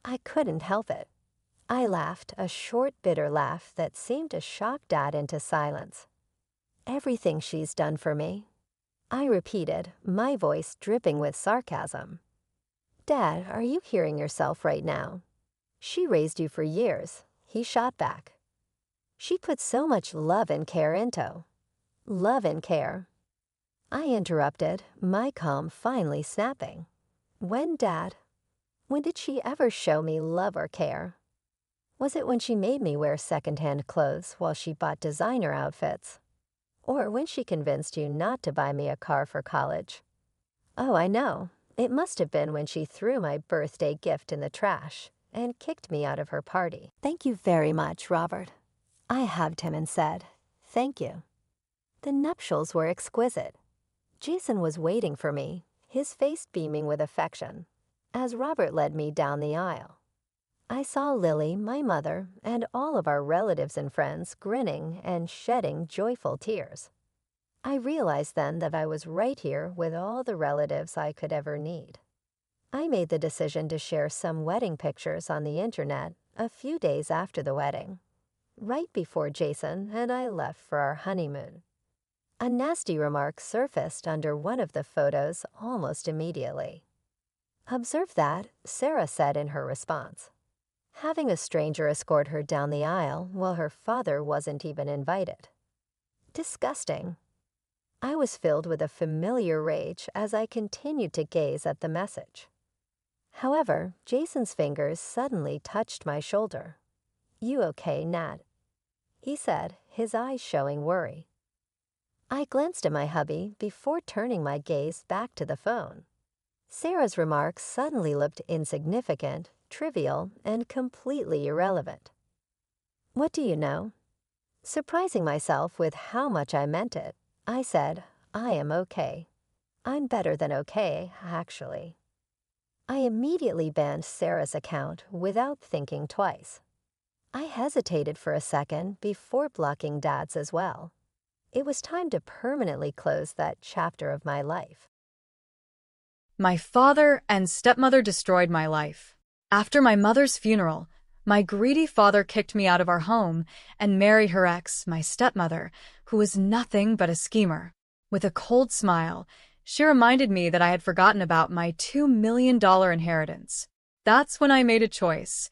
I couldn't help it. I laughed, a short, bitter laugh that seemed to shock Dad into silence. "Everything she's done for me," I repeated, my voice dripping with sarcasm. "Dad, are you hearing yourself right now? She raised you for years," he shot back. "She put so much love and care into." Love and care. I interrupted, my calm finally snapping. "When, Dad? When did she ever show me love or care? Was it when she made me wear secondhand clothes while she bought designer outfits? Or when she convinced you not to buy me a car for college? Oh, I know. It must have been when she threw my birthday gift in the trash and kicked me out of her party." "Thank you very much, Robert." I hugged him and said, "Thank you." The nuptials were exquisite. Jason was waiting for me, his face beaming with affection, as Robert led me down the aisle. I saw Lily, my mother, and all of our relatives and friends grinning and shedding joyful tears. I realized then that I was right here with all the relatives I could ever need. I made the decision to share some wedding pictures on the internet a few days after the wedding, right before Jason and I left for our honeymoon. A nasty remark surfaced under one of the photos almost immediately. "Observe that," Sarah said in her response. Having a stranger escort her down the aisle while her father wasn't even invited. Disgusting. I was filled with a familiar rage as I continued to gaze at the message. However, Jason's fingers suddenly touched my shoulder. "You okay, Nat?" he said, his eyes showing worry. I glanced at my hubby before turning my gaze back to the phone. Sarah's remarks suddenly looked insignificant, trivial, and completely irrelevant. "What do you know?" Surprising myself with how much I meant it, I said, "I am okay. I'm better than okay, actually." I immediately banned Sarah's account without thinking twice. I hesitated for a second before blocking Dad's as well. It was time to permanently close that chapter of my life. My father and stepmother destroyed my life. After my mother's funeral, my greedy father kicked me out of our home and married her ex, my stepmother, who was nothing but a schemer. With a cold smile, she reminded me that I had forgotten about my $2 million inheritance. That's when I made a choice.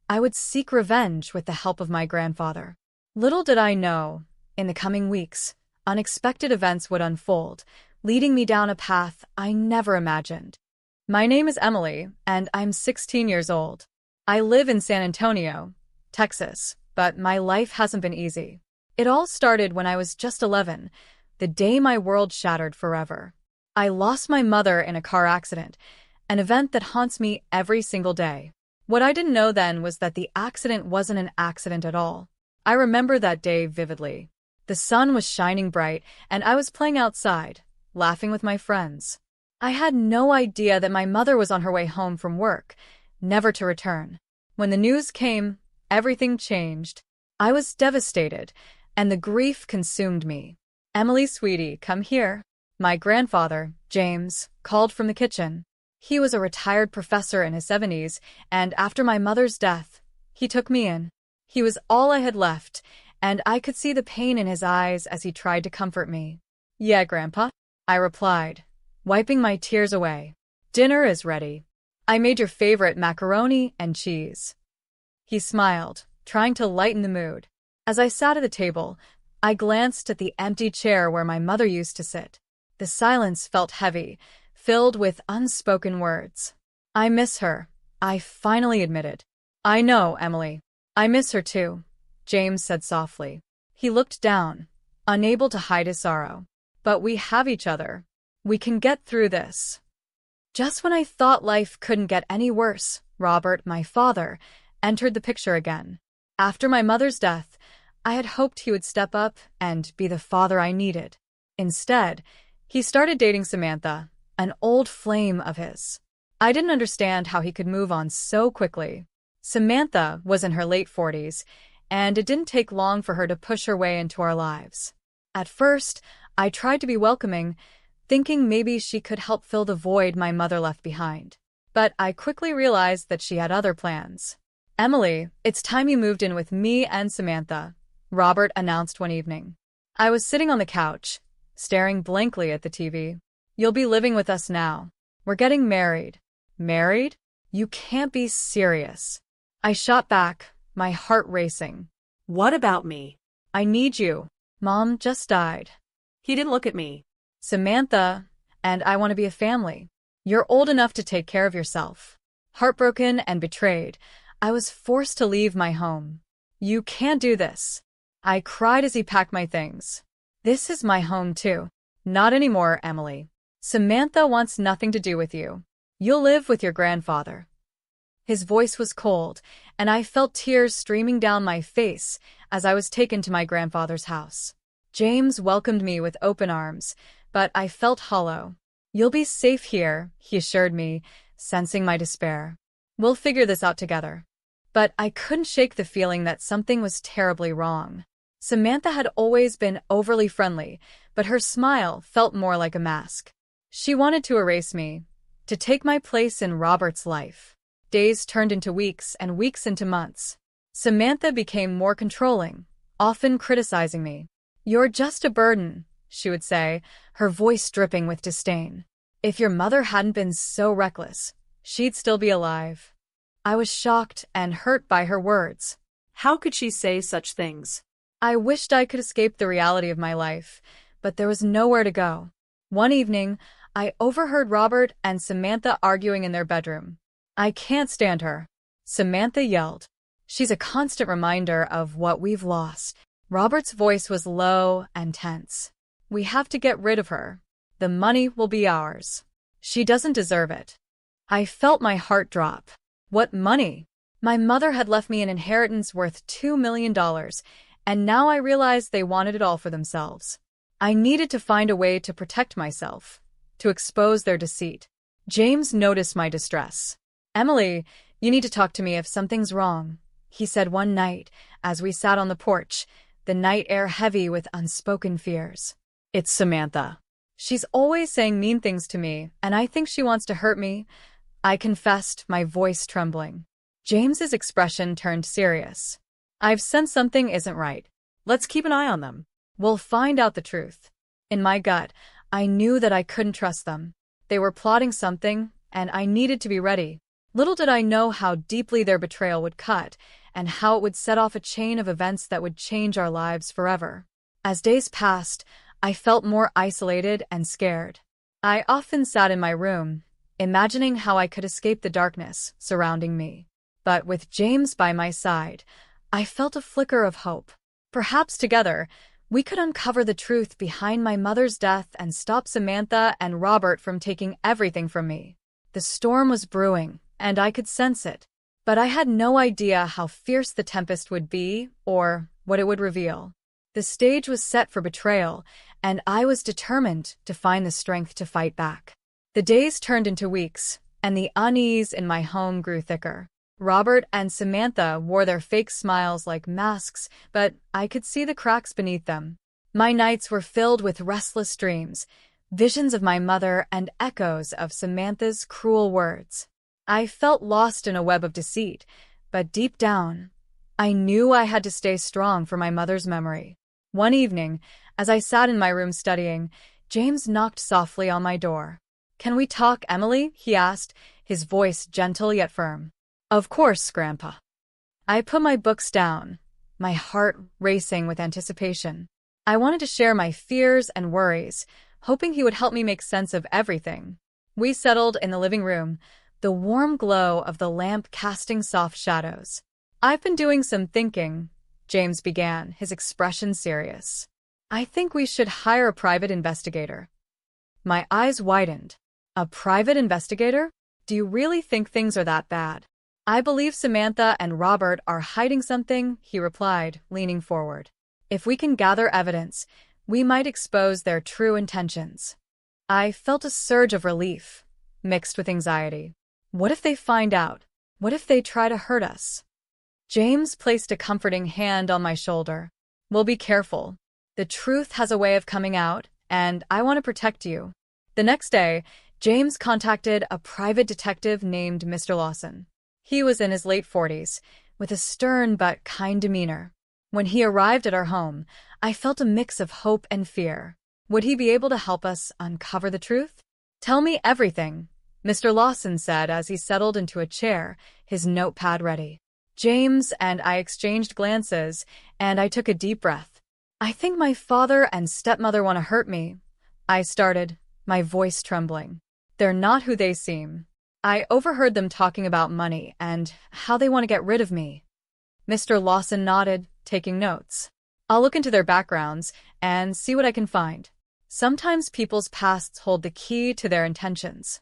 I would seek revenge with the help of my grandfather. Little did I know, in the coming weeks, unexpected events would unfold, leading me down a path I never imagined. My name is Emily, and I'm 16 years old. I live in San Antonio, Texas, but my life hasn't been easy. It all started when I was just 11, the day my world shattered forever. I lost my mother in a car accident, an event that haunts me every single day. What I didn't know then was that the accident wasn't an accident at all. I remember that day vividly. The sun was shining bright, and I was playing outside, laughing with my friends. I had no idea that my mother was on her way home from work, never to return. When the news came, everything changed. I was devastated, and the grief consumed me. "Emily, sweetie, come here." My grandfather, James, called from the kitchen. He was a retired professor in his 70s, and after my mother's death, he took me in. He was all I had left, and I could see the pain in his eyes as he tried to comfort me. "Yeah, Grandpa," I replied, wiping my tears away. "Dinner is ready. I made your favorite macaroni and cheese." He smiled, trying to lighten the mood. As I sat at the table, I glanced at the empty chair where my mother used to sit. The silence felt heavy, filled with unspoken words. "I miss her," I finally admitted. "I know, Emily. I miss her too," James said softly. He looked down, unable to hide his sorrow. "But we have each other. We can get through this." Just when I thought life couldn't get any worse, Robert, my father, entered the picture again. After my mother's death, I had hoped he would step up and be the father I needed. Instead, he started dating Samantha, an old flame of his. I didn't understand how he could move on so quickly. Samantha was in her late 40s, and it didn't take long for her to push her way into our lives. At first, I tried to be welcoming, thinking maybe she could help fill the void my mother left behind. But I quickly realized that she had other plans. "Emily, it's time you moved in with me and Samantha," Robert announced one evening. I was sitting on the couch, staring blankly at the TV. "You'll be living with us now. We're getting married." "Married? You can't be serious." I shot back, my heart racing. "What about me?" "I need you. Mom just died." He didn't look at me. "Samantha, and I want to be a family. You're old enough to take care of yourself." Heartbroken and betrayed, I was forced to leave my home. "You can't do this." I cried as he packed my things. "This is my home too." "Not anymore, Emily. Samantha wants nothing to do with you. You'll live with your grandfather." His voice was cold, and I felt tears streaming down my face as I was taken to my grandfather's house. James welcomed me with open arms, but I felt hollow. "You'll be safe here," he assured me, sensing my despair. "We'll figure this out together." But I couldn't shake the feeling that something was terribly wrong. Samantha had always been overly friendly, but her smile felt more like a mask. She wanted to erase me, to take my place in Robert's life. Days turned into weeks and weeks into months. Samantha became more controlling, often criticizing me. "You're just a burden," she would say, her voice dripping with disdain. "If your mother hadn't been so reckless, she'd still be alive." I was shocked and hurt by her words. How could she say such things? I wished I could escape the reality of my life, but there was nowhere to go. One evening, I overheard Robert and Samantha arguing in their bedroom. "I can't stand her," Samantha yelled. "She's a constant reminder of what we've lost." Robert's voice was low and tense. "We have to get rid of her. The money will be ours. She doesn't deserve it." I felt my heart drop. What money? My mother had left me an inheritance worth $2 million, and now I realized they wanted it all for themselves. I needed to find a way to protect myself, to expose their deceit. James noticed my distress. "Emily, you need to talk to me if something's wrong," he said one night as we sat on the porch, the night air heavy with unspoken fears. "It's Samantha. She's always saying mean things to me, and I think she wants to hurt me," I confessed, my voice trembling. James's expression turned serious. "I've sensed something isn't right. Let's keep an eye on them." "We'll find out the truth." In my gut, I knew that I couldn't trust them. They were plotting something, and I needed to be ready. Little did I know how deeply their betrayal would cut, and how it would set off a chain of events that would change our lives forever. As days passed, I felt more isolated and scared. I often sat in my room, imagining how I could escape the darkness surrounding me. But with James by my side, I felt a flicker of hope. Perhaps together, we could uncover the truth behind my mother's death and stop Samantha and Robert from taking everything from me. The storm was brewing, and I could sense it. But I had no idea how fierce the tempest would be or what it would reveal. The stage was set for betrayal, and I was determined to find the strength to fight back. The days turned into weeks, and the unease in my home grew thicker. Robert and Samantha wore their fake smiles like masks, but I could see the cracks beneath them. My nights were filled with restless dreams, visions of my mother and echoes of Samantha's cruel words. I felt lost in a web of deceit, but deep down, I knew I had to stay strong for my mother's memory. One evening, as I sat in my room studying, James knocked softly on my door. "Can we talk, Emily?" he asked, his voice gentle yet firm. "Of course, Grandpa." I put my books down, my heart racing with anticipation. I wanted to share my fears and worries, hoping he would help me make sense of everything. We settled in the living room, the warm glow of the lamp casting soft shadows. "I've been doing some thinking," James began, his expression serious. "I think we should hire a private investigator." My eyes widened. "A private investigator? Do you really think things are that bad?" "I believe Samantha and Robert are hiding something," he replied, leaning forward. "If we can gather evidence, we might expose their true intentions." I felt a surge of relief, mixed with anxiety. What if they find out? What if they try to hurt us? James placed a comforting hand on my shoulder. "We'll be careful. The truth has a way of coming out, and I want to protect you." The next day, James contacted a private detective named Mr. Lawson. He was in his late 40s, with a stern but kind demeanor. When he arrived at our home, I felt a mix of hope and fear. Would he be able to help us uncover the truth? "Tell me everything," Mr. Lawson said as he settled into a chair, his notepad ready. James and I exchanged glances, and I took a deep breath. "I think my father and stepmother want to hurt me," I started, my voice trembling. "They're not who they seem. I overheard them talking about money and how they want to get rid of me." Mr. Lawson nodded, taking notes. "I'll look into their backgrounds and see what I can find. Sometimes people's pasts hold the key to their intentions."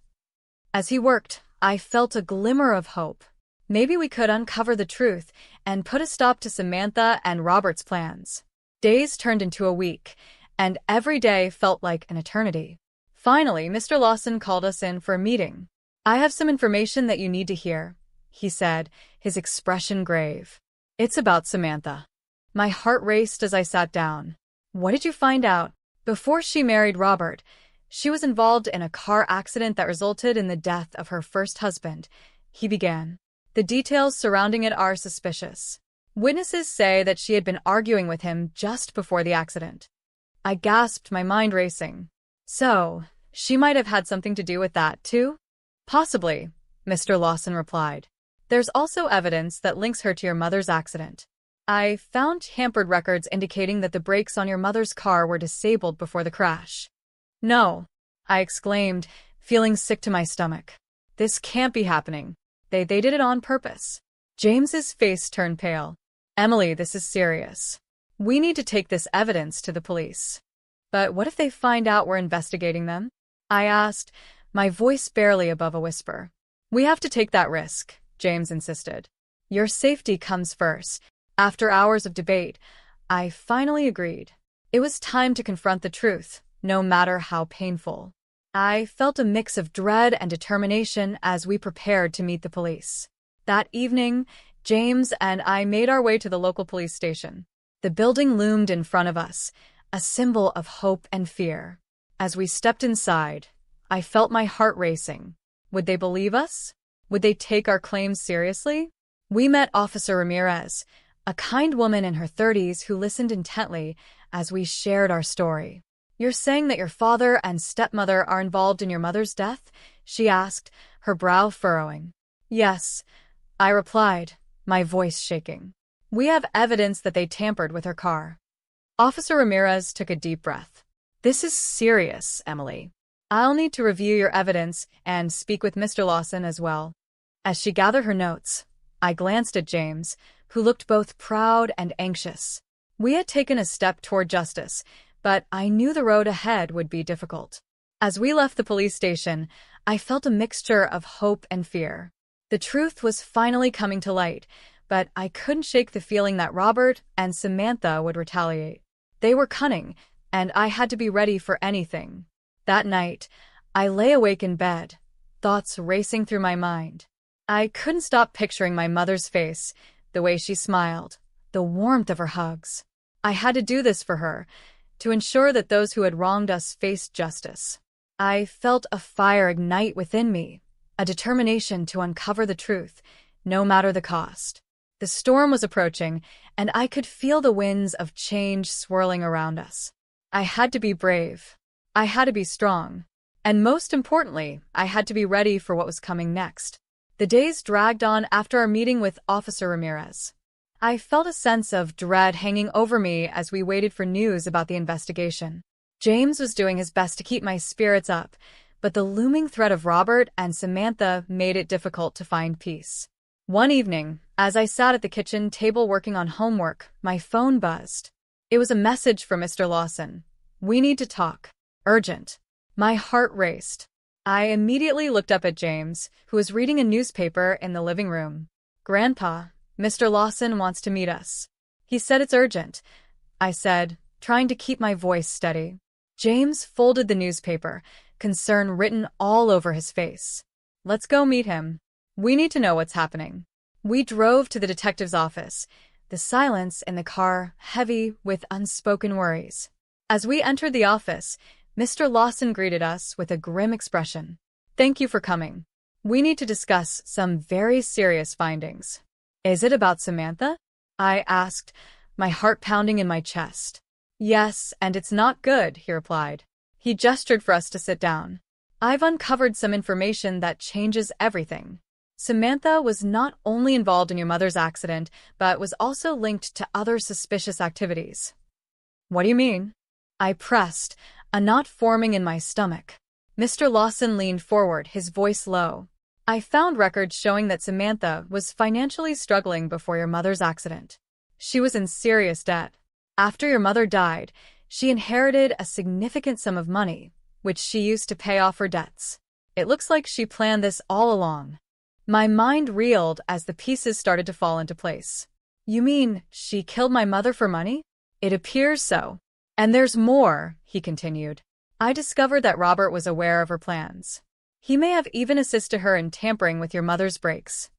As he worked, I felt a glimmer of hope. Maybe we could uncover the truth and put a stop to Samantha and Robert's plans. Days turned into a week, and every day felt like an eternity. Finally, Mr. Lawson called us in for a meeting. "I have some information that you need to hear," he said, his expression grave. It's about Samantha. My heart raced as I sat down. What did you find out? Before she married Robert, she was involved in a car accident that resulted in the death of her first husband, he began. The details surrounding it are suspicious. Witnesses say that she had been arguing with him just before the accident. I gasped, my mind racing. So, she might have had something to do with that, too? Possibly, Mr. Lawson replied. There's also evidence that links her to your mother's accident. I found tampered records indicating that the brakes on your mother's car were disabled before the crash. No, I exclaimed, feeling sick to my stomach. This can't be happening. They did it on purpose. James's face turned pale. Emily, this is serious. We need to take this evidence to the police. But what if they find out we're investigating them? I asked, my voice barely above a whisper. We have to take that risk, James insisted. Your safety comes first. After hours of debate, I finally agreed. It was time to confront the truth, no matter how painful. I felt a mix of dread and determination as we prepared to meet the police. That evening, James and I made our way to the local police station. The building loomed in front of us, a symbol of hope and fear. As we stepped inside, I felt my heart racing. Would they believe us? Would they take our claims seriously? We met Officer Ramirez, a kind woman in her 30s who listened intently as we shared our story. You're saying that your father and stepmother are involved in your mother's death? She asked, her brow furrowing. Yes, I replied, my voice shaking. We have evidence that they tampered with her car. Officer Ramirez took a deep breath. This is serious, Emily. I'll need to review your evidence and speak with Mr. Lawson as well. As she gathered her notes, I glanced at James, who looked both proud and anxious. We had taken a step toward justice, but I knew the road ahead would be difficult. As we left the police station, I felt a mixture of hope and fear. The truth was finally coming to light, but I couldn't shake the feeling that Robert and Samantha would retaliate. They were cunning, and I had to be ready for anything. That night, I lay awake in bed, thoughts racing through my mind. I couldn't stop picturing my mother's face, the way she smiled, the warmth of her hugs. I had to do this for her, to ensure that those who had wronged us faced justice. I felt a fire ignite within me, a determination to uncover the truth, no matter the cost. The storm was approaching, and I could feel the winds of change swirling around us. I had to be brave. I had to be strong. And most importantly, I had to be ready for what was coming next. The days dragged on after our meeting with Officer Ramirez. I felt a sense of dread hanging over me as we waited for news about the investigation. James was doing his best to keep my spirits up, but the looming threat of Robert and Samantha made it difficult to find peace. One evening, as I sat at the kitchen table working on homework, my phone buzzed. It was a message from Mr. Lawson. We need to talk. Urgent. My heart raced. I immediately looked up at James, who was reading a newspaper in the living room. Grandpa, Mr. Lawson wants to meet us. He said it's urgent, I said, trying to keep my voice steady. James folded the newspaper, concern written all over his face. Let's go meet him. We need to know what's happening. We drove to the detective's office, the silence in the car heavy with unspoken worries. As we entered the office, Mr. Lawson greeted us with a grim expression. Thank you for coming. We need to discuss some very serious findings. Is it about Samantha? I asked, my heart pounding in my chest. Yes, and it's not good, he replied. He gestured for us to sit down. I've uncovered some information that changes everything. Samantha was not only involved in your mother's accident, but was also linked to other suspicious activities. What do you mean? I pressed, a knot forming in my stomach. Mr. Lawson leaned forward, his voice low. I found records showing that Samantha was financially struggling before your mother's accident. She was in serious debt. After your mother died, she inherited a significant sum of money, which she used to pay off her debts. It looks like she planned this all along. My mind reeled as the pieces started to fall into place. You mean she killed my mother for money? It appears so. And there's more, he continued. I discovered that Robert was aware of her plans. He may have even assisted her in tampering with your mother's brakes.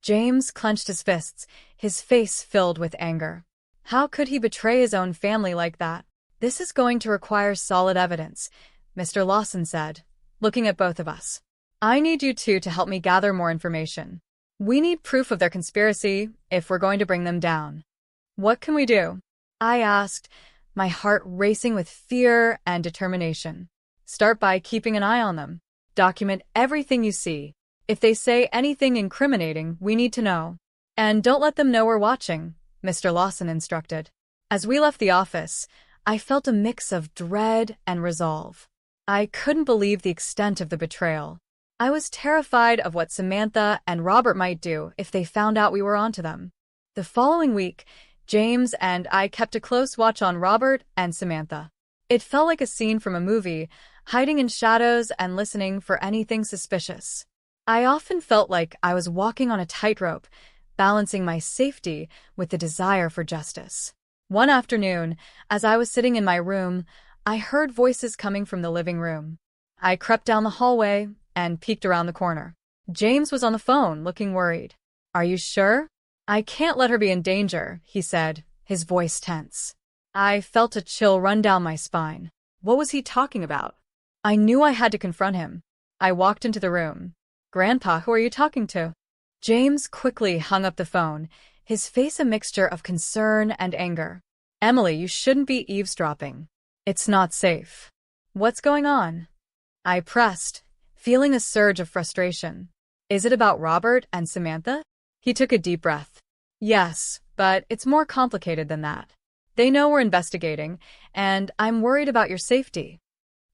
James clenched his fists, his face filled with anger. How could he betray his own family like that? This is going to require solid evidence, Mr. Lawson said, looking at both of us. I need you two to help me gather more information. We need proof of their conspiracy if we're going to bring them down. What can we do? I asked, my heart racing with fear and determination. Start by keeping an eye on them. Document everything you see. If they say anything incriminating, we need to know. And don't let them know we're watching, Mr. Lawson instructed. As we left the office, I felt a mix of dread and resolve. I couldn't believe the extent of the betrayal. I was terrified of what Samantha and Robert might do if they found out we were onto them. The following week, James and I kept a close watch on Robert and Samantha. It felt like a scene from a movie, hiding in shadows and listening for anything suspicious. I often felt like I was walking on a tightrope, balancing my safety with the desire for justice. One afternoon, as I was sitting in my room, I heard voices coming from the living room. I crept down the hallway and peeked around the corner. James was on the phone, looking worried. Are you sure? I can't let her be in danger, he said, his voice tense. I felt a chill run down my spine. What was he talking about? I knew I had to confront him. I walked into the room. Grandpa, who are you talking to? James quickly hung up the phone, his face a mixture of concern and anger. Emily, you shouldn't be eavesdropping. It's not safe. What's going on? I pressed, feeling a surge of frustration. Is it about Robert and Samantha? He took a deep breath. Yes, but it's more complicated than that. They know we're investigating, and I'm worried about your safety.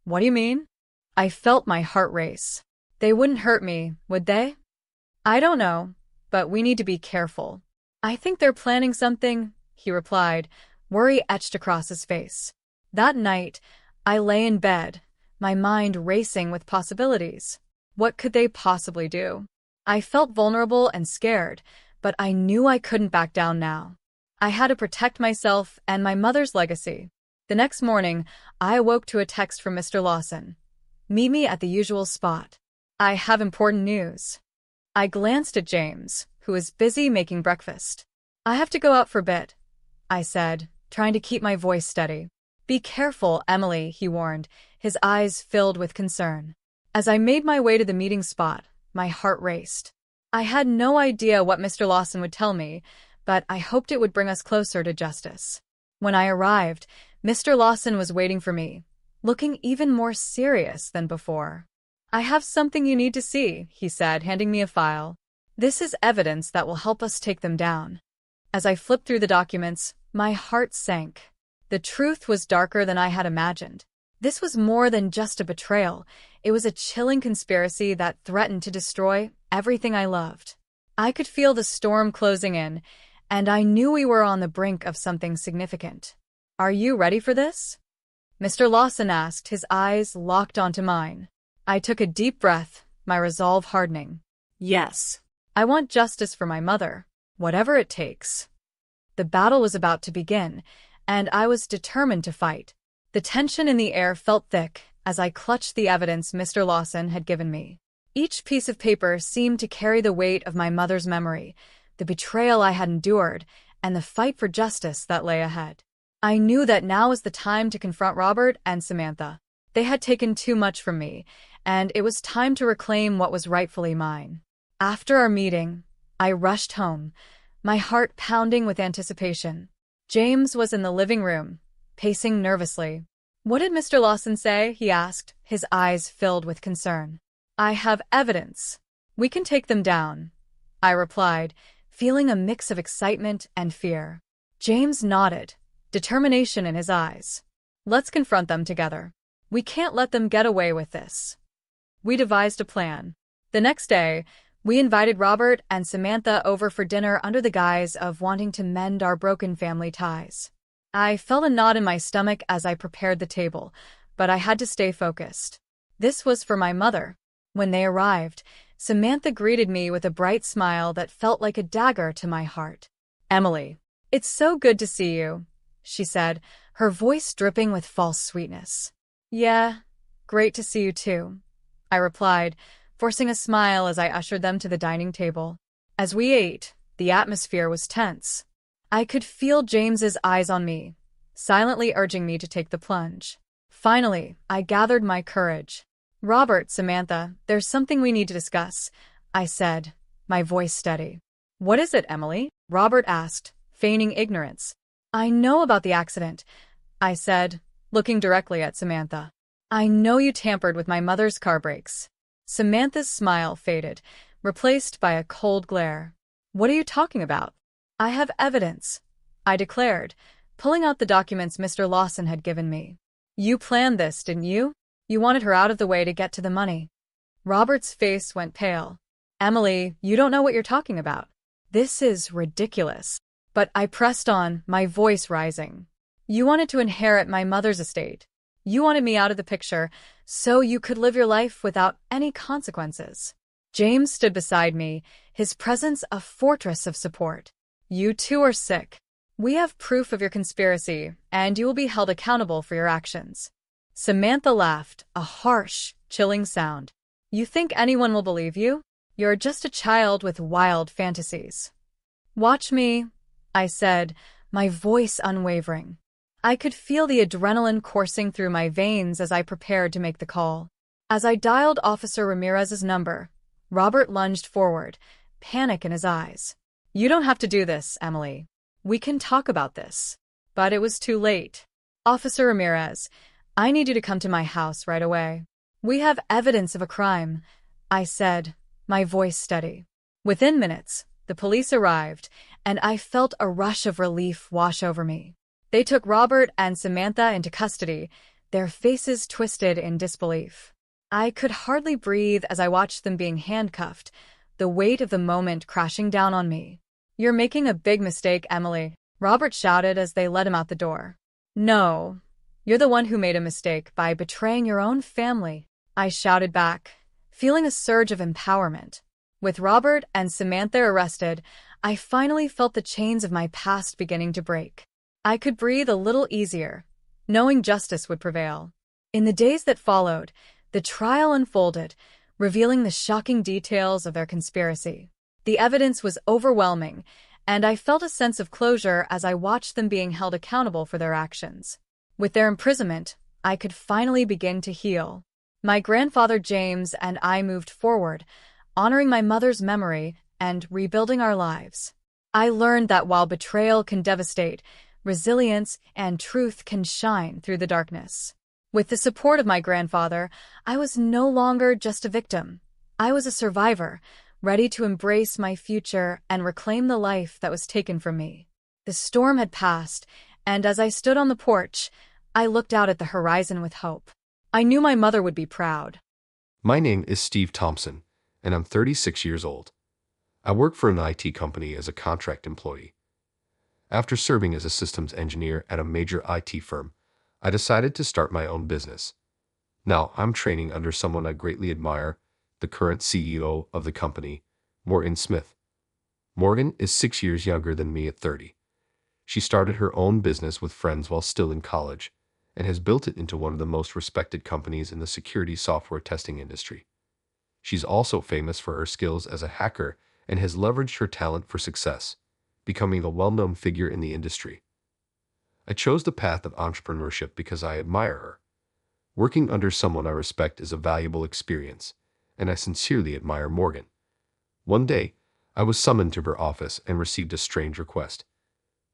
What do you mean? I felt my heart race. They wouldn't hurt me, would they? I don't know, but we need to be careful. I think they're planning something, he replied, worry etched across his face. That night, I lay in bed, my mind racing with possibilities. What could they possibly do? I felt vulnerable and scared, but I knew I couldn't back down now. I had to protect myself and my mother's legacy. The next morning, I awoke to a text from Mr. Lawson. Meet me at the usual spot. I have important news. I glanced at James, who was busy making breakfast. I have to go out for a bit, I said, trying to keep my voice steady. Be careful, Emily, he warned, his eyes filled with concern. As I made my way to the meeting spot, my heart raced. I had no idea what Mr. Lawson would tell me, but I hoped it would bring us closer to justice. When I arrived, Mr. Lawson was waiting for me, looking even more serious than before. I have something you need to see, he said, handing me a file. This is evidence that will help us take them down. As I flipped through the documents, my heart sank. The truth was darker than I had imagined. This was more than just a betrayal. It was a chilling conspiracy that threatened to destroy everything I loved. I could feel the storm closing in, and I knew we were on the brink of something significant. Are you ready for this? Mr. Lawson asked, his eyes locked onto mine. I took a deep breath, my resolve hardening. Yes. I want justice for my mother, whatever it takes. The battle was about to begin, and I was determined to fight. The tension in the air felt thick as I clutched the evidence Mr. Lawson had given me. Each piece of paper seemed to carry the weight of my mother's memory, the betrayal I had endured, and the fight for justice that lay ahead. I knew that now was the time to confront Robert and Samantha. They had taken too much from me, and it was time to reclaim what was rightfully mine. After our meeting, I rushed home, my heart pounding with anticipation. James was in the living room, pacing nervously. What did Mr. Lawson say? He asked, his eyes filled with concern. I have evidence. We can take them down, I replied, feeling a mix of excitement and fear. James nodded, determination in his eyes. Let's confront them together. We can't let them get away with this. We devised a plan. The next day, we invited Robert and Samantha over for dinner under the guise of wanting to mend our broken family ties. I felt a knot in my stomach as I prepared the table, but I had to stay focused. This was for my mother. When they arrived, Samantha greeted me with a bright smile that felt like a dagger to my heart. Emily, it's so good to see you, she said, her voice dripping with false sweetness. Yeah, great to see you too, I replied, forcing a smile as I ushered them to the dining table. As we ate, the atmosphere was tense. I could feel James's eyes on me, silently urging me to take the plunge. Finally, I gathered my courage. "Robert, Samantha, there's something we need to discuss," I said, my voice steady. "What is it, Emily?" Robert asked, feigning ignorance. "I know about the accident," I said, looking directly at Samantha. "I know you tampered with my mother's car brakes." Samantha's smile faded, replaced by a cold glare. "What are you talking about?" "I have evidence," I declared, pulling out the documents Mr. Lawson had given me. "You planned this, didn't you? You wanted her out of the way to get to the money." Robert's face went pale. "Emily, you don't know what you're talking about. This is ridiculous." But I pressed on, my voice rising. "You wanted to inherit my mother's estate. You wanted me out of the picture so you could live your life without any consequences." James stood beside me, his presence a fortress of support. "You too are sick. We have proof of your conspiracy, and you will be held accountable for your actions." Samantha laughed, a harsh, chilling sound. "You think anyone will believe you? You're just a child with wild fantasies." "Watch me," I said, my voice unwavering. I could feel the adrenaline coursing through my veins as I prepared to make the call. As I dialed Officer Ramirez's number, Robert lunged forward, panic in his eyes. "You don't have to do this, Emily. We can talk about this." But it was too late. "Officer Ramirez, I need you to come to my house right away. We have evidence of a crime," I said, my voice steady. Within minutes, the police arrived, and I felt a rush of relief wash over me. They took Robert and Samantha into custody, their faces twisted in disbelief. I could hardly breathe as I watched them being handcuffed, the weight of the moment crashing down on me. "You're making a big mistake, Emily," Robert shouted as they led him out the door. "No, you're the one who made a mistake by betraying your own family," I shouted back, feeling a surge of empowerment. With Robert and Samantha arrested, I finally felt the chains of my past beginning to break. I could breathe a little easier, knowing justice would prevail. In the days that followed, the trial unfolded, revealing the shocking details of their conspiracy. The evidence was overwhelming, and I felt a sense of closure as I watched them being held accountable for their actions. With their imprisonment, I could finally begin to heal. My grandfather James and I moved forward, honoring my mother's memory and rebuilding our lives. I learned that while betrayal can devastate, resilience and truth can shine through the darkness. With the support of my grandfather, I was no longer just a victim. I was a survivor, ready to embrace my future and reclaim the life that was taken from me. The storm had passed, and as I stood on the porch, I looked out at the horizon with hope. I knew my mother would be proud. My name is Steve Thompson, and I'm 36 years old. I work for an IT company as a contract employee. After serving as a systems engineer at a major IT firm, I decided to start my own business. Now, I'm training under someone I greatly admire, the current CEO of the company, Morgan Smith. Morgan is 6 years younger than me at 30. She started her own business with friends while still in college, and has built it into one of the most respected companies in the security software testing industry. She's also famous for her skills as a hacker and has leveraged her talent for success, becoming a well-known figure in the industry. I chose the path of entrepreneurship because I admire her. Working under someone I respect is a valuable experience, and I sincerely admire Morgan. One day, I was summoned to her office and received a strange request.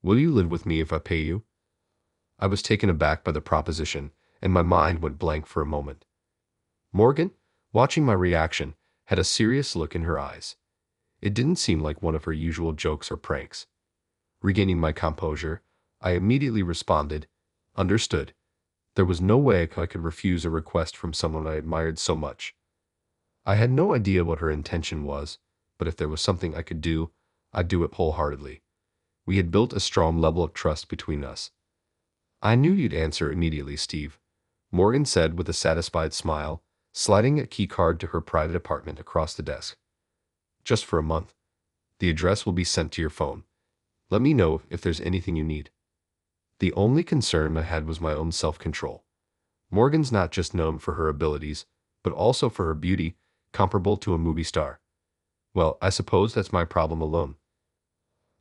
"Will you live with me if I pay you?" I was taken aback by the proposition, and my mind went blank for a moment. Morgan, watching my reaction, had a serious look in her eyes. It didn't seem like one of her usual jokes or pranks. Regaining my composure, I immediately responded, "Understood." There was no way I could refuse a request from someone I admired so much. I had no idea what her intention was, but if there was something I could do, I'd do it wholeheartedly. We had built a strong level of trust between us. "I knew you'd answer immediately, Steve," Morgan said with a satisfied smile, sliding a key card to her private apartment across the desk. "Just for a month. The address will be sent to your phone. Let me know if there's anything you need." The only concern I had was my own self-control. Morgan's not just known for her abilities, but also for her beauty, comparable to a movie star. Well, I suppose that's my problem alone.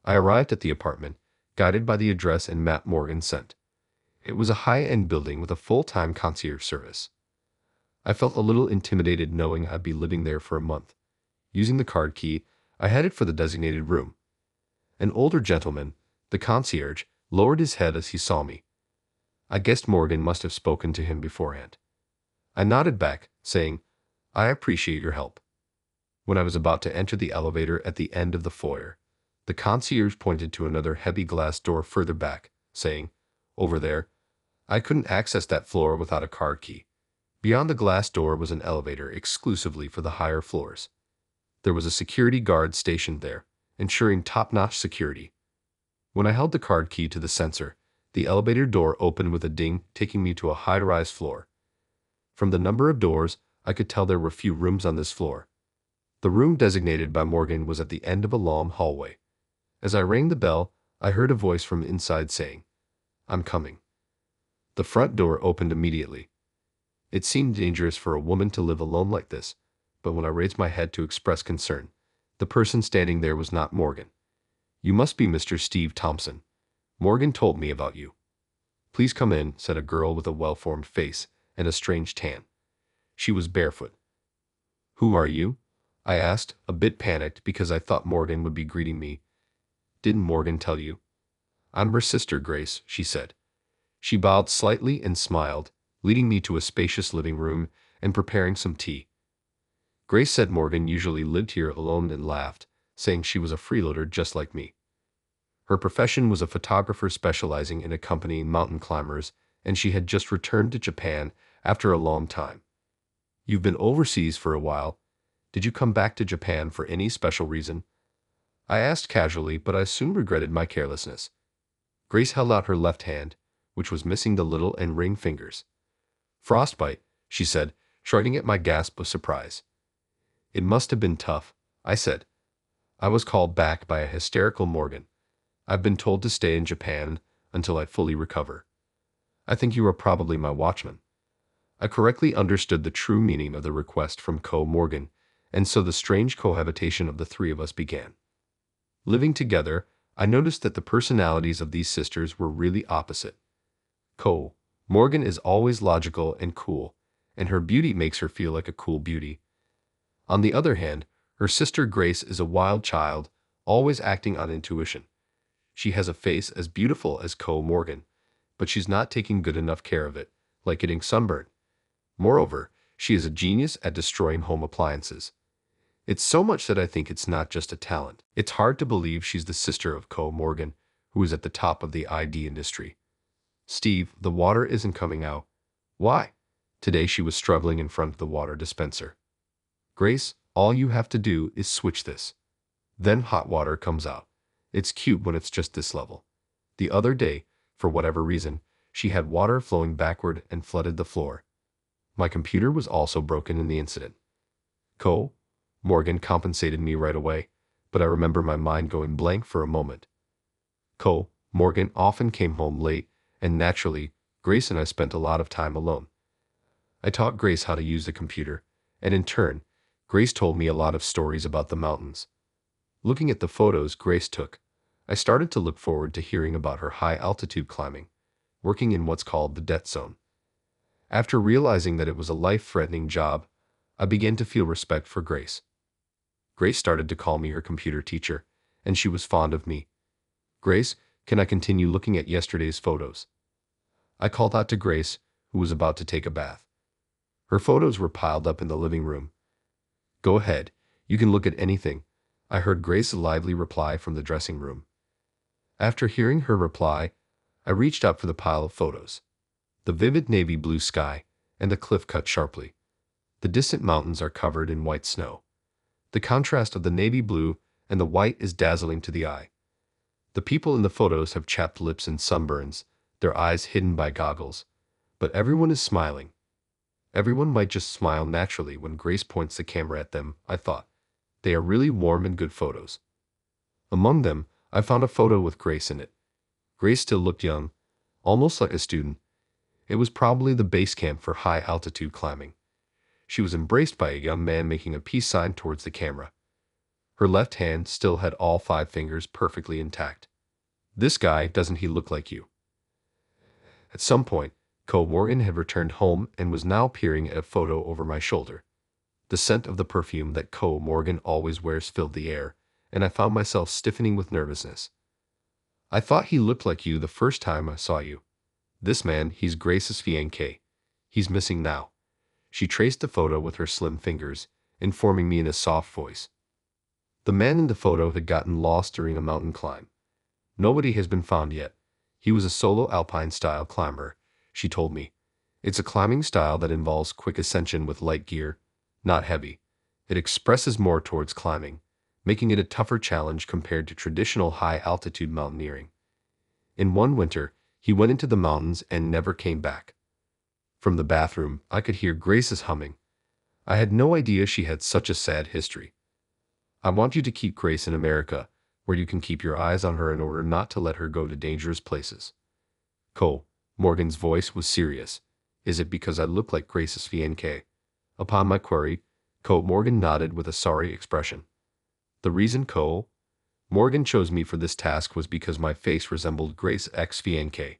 I arrived at the apartment, guided by the address and map Morgan sent. It was a high-end building with a full-time concierge service. I felt a little intimidated knowing I'd be living there for a month. Using the card key, I headed for the designated room. An older gentleman, the concierge, lowered his head as he saw me. I guessed Morgan must have spoken to him beforehand. I nodded back, saying, "I appreciate your help." When I was about to enter the elevator at the end of the foyer, the concierge pointed to another heavy glass door further back, saying, "Over there." I couldn't access that floor without a card key. Beyond the glass door was an elevator exclusively for the higher floors. There was a security guard stationed there, ensuring top-notch security. When I held the card key to the sensor, the elevator door opened with a ding, taking me to a high-rise floor. From the number of doors, I could tell there were few rooms on this floor. The room designated by Morgan was at the end of a long hallway. As I rang the bell, I heard a voice from inside saying, "I'm coming." The front door opened immediately. It seemed dangerous for a woman to live alone like this, but when I raised my head to express concern, the person standing there was not Morgan. "You must be Mr. Steve Thompson. Morgan told me about you." "Please come in," said a girl with a well-formed face and a strange tan. She was barefoot. "Who are you?" I asked, a bit panicked because I thought Morgan would be greeting me. "Didn't Morgan tell you?" "I'm her sister, Grace," she said. She bowed slightly and smiled, leading me to a spacious living room and preparing some tea. Grace said Morgan usually lived here alone and laughed, saying she was a freeloader just like me. Her profession was a photographer specializing in accompanying mountain climbers, and she had just returned to Japan after a long time. "You've been overseas for a while. Did you come back to Japan for any special reason?" I asked casually, but I soon regretted my carelessness. Grace held out her left hand, which was missing the little and ring fingers. "Frostbite," she said, shrugging at my gasp of surprise. "It must have been tough," I said. I was called back by a hysterical Morgan. "I've been told to stay in Japan until I fully recover." "I think you are probably my watchman." I correctly understood the true meaning of the request from Co. Morgan, and so the strange cohabitation of the three of us began. Living together, I noticed that the personalities of these sisters were really opposite. Co. Morgan is always logical and cool, and her beauty makes her feel like a cool beauty. On the other hand, her sister Grace is a wild child, always acting on intuition. She has a face as beautiful as Co. Morgan, but she's not taking good enough care of it, like getting sunburned. Moreover, she is a genius at destroying home appliances. It's so much that I think it's not just a talent. It's hard to believe she's the sister of Co. Morgan, who is at the top of the ID industry. "Steve, the water isn't coming out." "Why?" Today she was struggling in front of the water dispenser. "Grace, all you have to do is switch this. Then hot water comes out. It's cute when it's just this level." The other day, for whatever reason, she had water flowing backward and flooded the floor. My computer was also broken in the incident. Co. Morgan compensated me right away, but I remember my mind going blank for a moment. Co. Morgan often came home late, and naturally, Grace and I spent a lot of time alone. I taught Grace how to use the computer, and in turn, Grace told me a lot of stories about the mountains. Looking at the photos Grace took, I started to look forward to hearing about her high-altitude climbing, working in what's called the death zone. After realizing that it was a life-threatening job, I began to feel respect for Grace. Grace started to call me her computer teacher, and she was fond of me. "Grace, can I continue looking at yesterday's photos?" I called out to Grace, who was about to take a bath. Her photos were piled up in the living room. "Go ahead, you can look at anything," I heard Grace's lively reply from the dressing room. After hearing her reply, I reached out for the pile of photos. The vivid navy blue sky and the cliff cut sharply. The distant mountains are covered in white snow. The contrast of the navy blue and the white is dazzling to the eye. The people in the photos have chapped lips and sunburns, their eyes hidden by goggles, but everyone is smiling. Everyone might just smile naturally when Grace points the camera at them, I thought. They are really warm and good photos. Among them, I found a photo with Grace in it. Grace still looked young, almost like a student. It was probably the base camp for high-altitude climbing. She was embraced by a young man making a peace sign towards the camera. Her left hand still had all 5 fingers perfectly intact. This guy, doesn't he look like you? At some point, Ko Morgan had returned home and was now peering at a photo over my shoulder. The scent of the perfume that Ko Morgan always wears filled the air, and I found myself stiffening with nervousness. I thought he looked like you the first time I saw you. This man, he's Grace's fiancé. He's missing now. She traced the photo with her slim fingers, informing me in a soft voice. The man in the photo had gotten lost during a mountain climb. Nobody has been found yet. He was a solo alpine-style climber, she told me. It's a climbing style that involves quick ascension with light gear, not heavy. It expresses more towards climbing, making it a tougher challenge compared to traditional high-altitude mountaineering. In one winter, he went into the mountains and never came back. From the bathroom, I could hear Grace's humming. I had no idea she had such a sad history. I want you to keep Grace in America, where you can keep your eyes on her in order not to let her go to dangerous places. Ko Morgan's voice was serious. Is it because I look like Grace's fiancé? Upon my query, Ko Morgan nodded with a sorry expression. The reason Ko Morgan chose me for this task was because my face resembled Grace's ex-fiancé.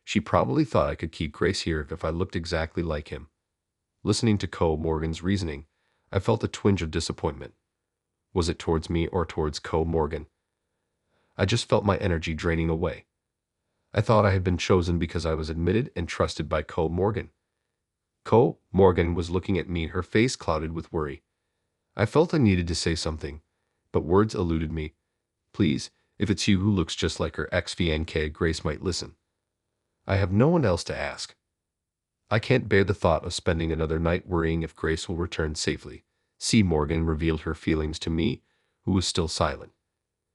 She probably thought I could keep Grace here if I looked exactly like him. Listening to Ko Morgan's reasoning, I felt a twinge of disappointment. Was it towards me or towards Ko Morgan? I just felt my energy draining away. I thought I had been chosen because I was admitted and trusted by Ko Morgan. Ko Morgan was looking at me, her face clouded with worry. I felt I needed to say something, but words eluded me. Please, if it's you who looks just like her ex-fiancé, Grace might listen. I have no one else to ask. I can't bear the thought of spending another night worrying if Grace will return safely. C. Morgan revealed her feelings to me, who was still silent.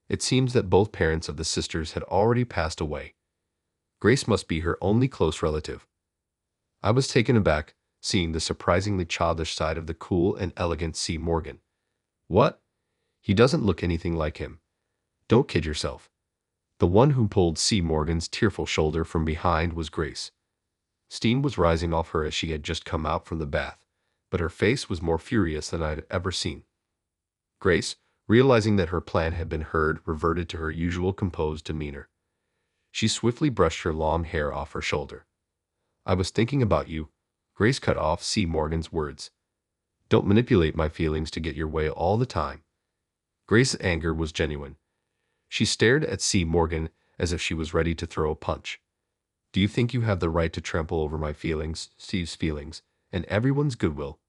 It seems that both parents of the sisters had already passed away. Grace must be her only close relative. I was taken aback, seeing the surprisingly childish side of the cool and elegant C. Morgan. What? He doesn't look anything like him. Don't kid yourself. The one who pulled C. Morgan's tearful shoulder from behind was Grace. Steam was rising off her as she had just come out from the bath, but her face was more furious than I had ever seen. Grace, realizing that her plan had been heard, reverted to her usual composed demeanor. She swiftly brushed her long hair off her shoulder. I was thinking about you. Grace cut off C. Morgan's words. Don't manipulate my feelings to get your way all the time. Grace's anger was genuine. She stared at C. Morgan as if she was ready to throw a punch. Do you think you have the right to trample over my feelings, Steve's feelings, and everyone's goodwill?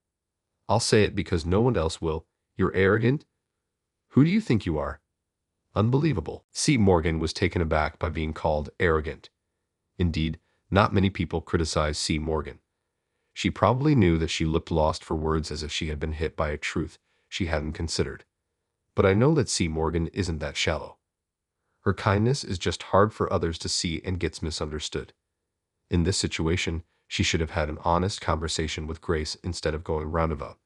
I'll say it because no one else will. You're arrogant? Who do you think you are? Unbelievable. C. Morgan was taken aback by being called arrogant. Indeed, not many people criticize C. Morgan. She probably knew that she looked lost for words, as if she had been hit by a truth she hadn't considered. But I know that C. Morgan isn't that shallow. Her kindness is just hard for others to see and gets misunderstood. In this situation, she should have had an honest conversation with Grace instead of going roundabout.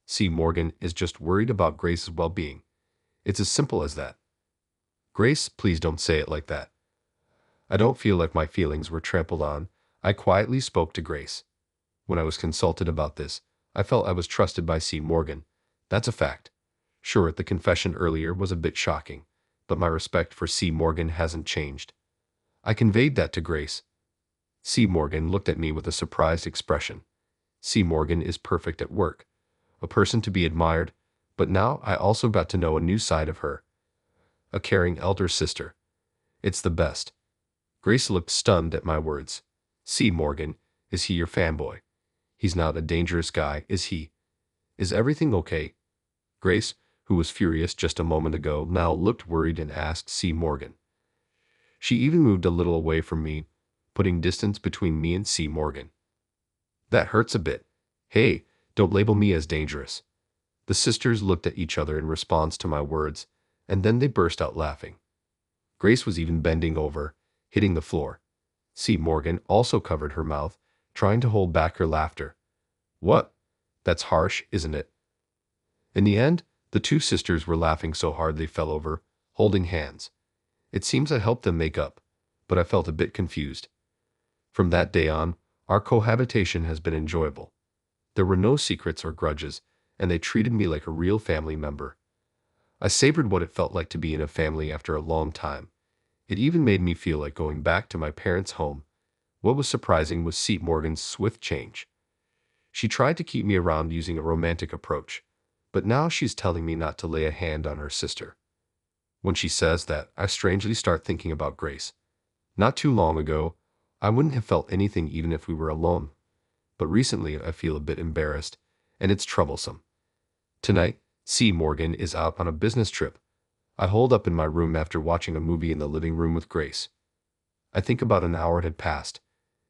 C. Morgan is just worried about Grace's well-being. It's as simple as that. Grace, please don't say it like that. I don't feel like my feelings were trampled on. I quietly spoke to Grace. When I was consulted about this, I felt I was trusted by C. Morgan. That's a fact. Sure, the confession earlier was a bit shocking, but my respect for C. Morgan hasn't changed. I conveyed that to Grace. C. Morgan looked at me with a surprised expression. C. Morgan is perfect at work, a person to be admired, but now I also got to know a new side of her. A caring elder sister. It's the best. Grace looked stunned at my words. C. Morgan, is he your fanboy? He's not a dangerous guy, is he? Is everything okay? Grace, who was furious just a moment ago, now looked worried and asked C. Morgan. She even moved a little away from me, putting distance between me and C. Morgan. That hurts a bit. Hey, don't label me as dangerous. The sisters looked at each other in response to my words, and then they burst out laughing. Grace was even bending over, hitting the floor. C. Morgan also covered her mouth, trying to hold back her laughter. What? That's harsh, isn't it? In the end, the two sisters were laughing so hard they fell over, holding hands. It seems I helped them make up, but I felt a bit confused. From that day on, our cohabitation has been enjoyable. There were no secrets or grudges, and they treated me like a real family member. I savored what it felt like to be in a family after a long time. It even made me feel like going back to my parents' home. What was surprising was C. Morgan's swift change. She tried to keep me around using a romantic approach, but now she's telling me not to lay a hand on her sister. When she says that, I strangely start thinking about Grace. Not too long ago, I wouldn't have felt anything even if we were alone, but recently I feel a bit embarrassed, and it's troublesome. Tonight, C. Morgan is out on a business trip. I holed up in my room after watching a movie in the living room with Grace. I think about an hour had passed.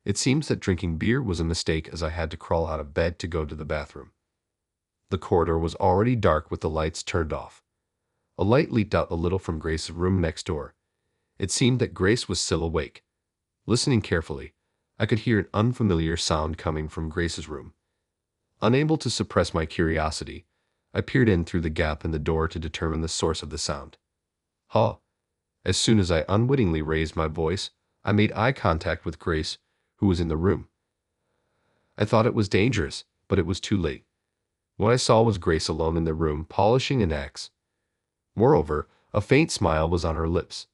It seems that drinking beer was a mistake as I had to crawl out of bed to go to the bathroom. The corridor was already dark with the lights turned off. A light leaked out a little from Grace's room next door. It seemed that Grace was still awake. Listening carefully, I could hear an unfamiliar sound coming from Grace's room. Unable to suppress my curiosity, I peered in through the gap in the door to determine the source of the sound. Huh! As soon as I unwittingly raised my voice, I made eye contact with Grace, who was in the room. I thought it was dangerous, but it was too late. What I saw was Grace alone in the room, polishing an axe. Moreover, a faint smile was on her lips.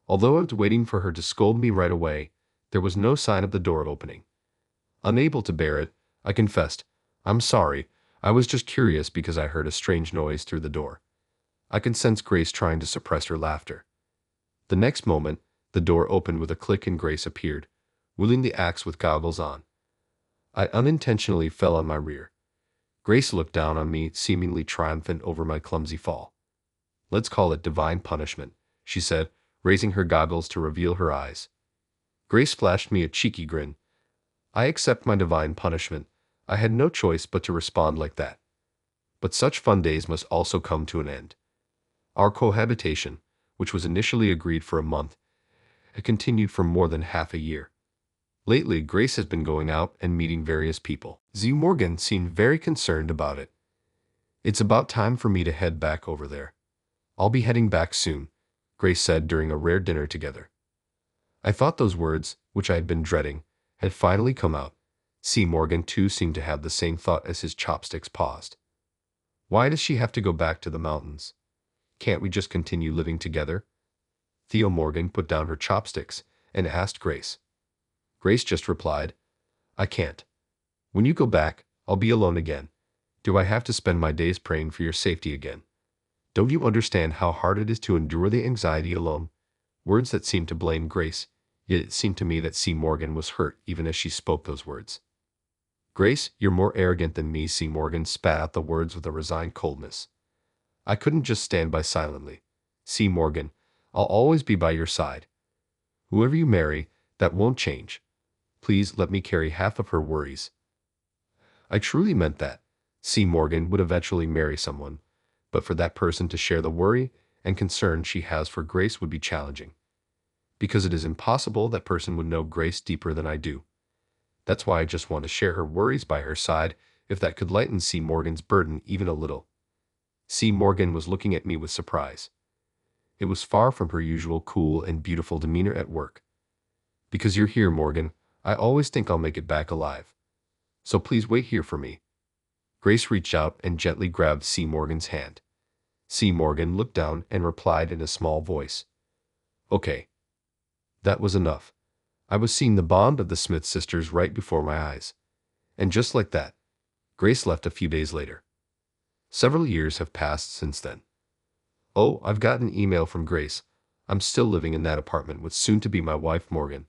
Although I was waiting for her to scold me right away, there was no sign of the door opening. Unable to bear it, I confessed, "I'm sorry, I was just curious because I heard a strange noise through the door." I could sense Grace trying to suppress her laughter. The next moment, the door opened with a click and Grace appeared, wielding the axe with goggles on. I unintentionally fell on my rear. Grace looked down on me, seemingly triumphant over my clumsy fall. "Let's call it divine punishment," she said, raising her goggles to reveal her eyes. Grace flashed me a cheeky grin. I accept my divine punishment. I had no choice but to respond like that. But such fun days must also come to an end. Our cohabitation, which was initially agreed for a month, had continued for more than half a year. Lately, Grace has been going out and meeting various people. Z. Morgan seemed very concerned about it. "It's about time for me to head back over there. I'll be heading back soon," Grace said during a rare dinner together. I thought those words, which I had been dreading, had finally come out. C. Morgan too seemed to have the same thought as his chopsticks paused. "Why does she have to go back to the mountains? Can't we just continue living together?" Theo Morgan put down her chopsticks and asked Grace. Grace just replied, "I can't. When you go back, I'll be alone again. Do I have to spend my days praying for your safety again? Don't you understand how hard it is to endure the anxiety alone?" Words that seemed to blame Grace, yet it seemed to me that C. Morgan was hurt even as she spoke those words. "Grace, you're more arrogant than me," C. Morgan spat out the words with a resigned coldness. I couldn't just stand by silently. "C. Morgan, I'll always be by your side. Whoever you marry, that won't change. Please let me carry half of her worries." I truly meant that. C. Morgan would eventually marry someone, but for that person to share the worry and concern she has for Grace would be challenging. Because it is impossible that person would know Grace deeper than I do. That's why I just want to share her worries by her side, if that could lighten C. Morgan's burden even a little. C. Morgan was looking at me with surprise. It was far from her usual cool and beautiful demeanor at work. "Because you're here, Morgan, I always think I'll make it back alive. So please wait here for me." Grace reached out and gently grabbed C. Morgan's hand. C. Morgan looked down and replied in a small voice, "Okay." That was enough. I was seeing the bond of the Smith sisters right before my eyes. And just like that, Grace left a few days later. Several years have passed since then. Oh, I've got an email from Grace. I'm still living in that apartment with soon-to-be my wife, Morgan.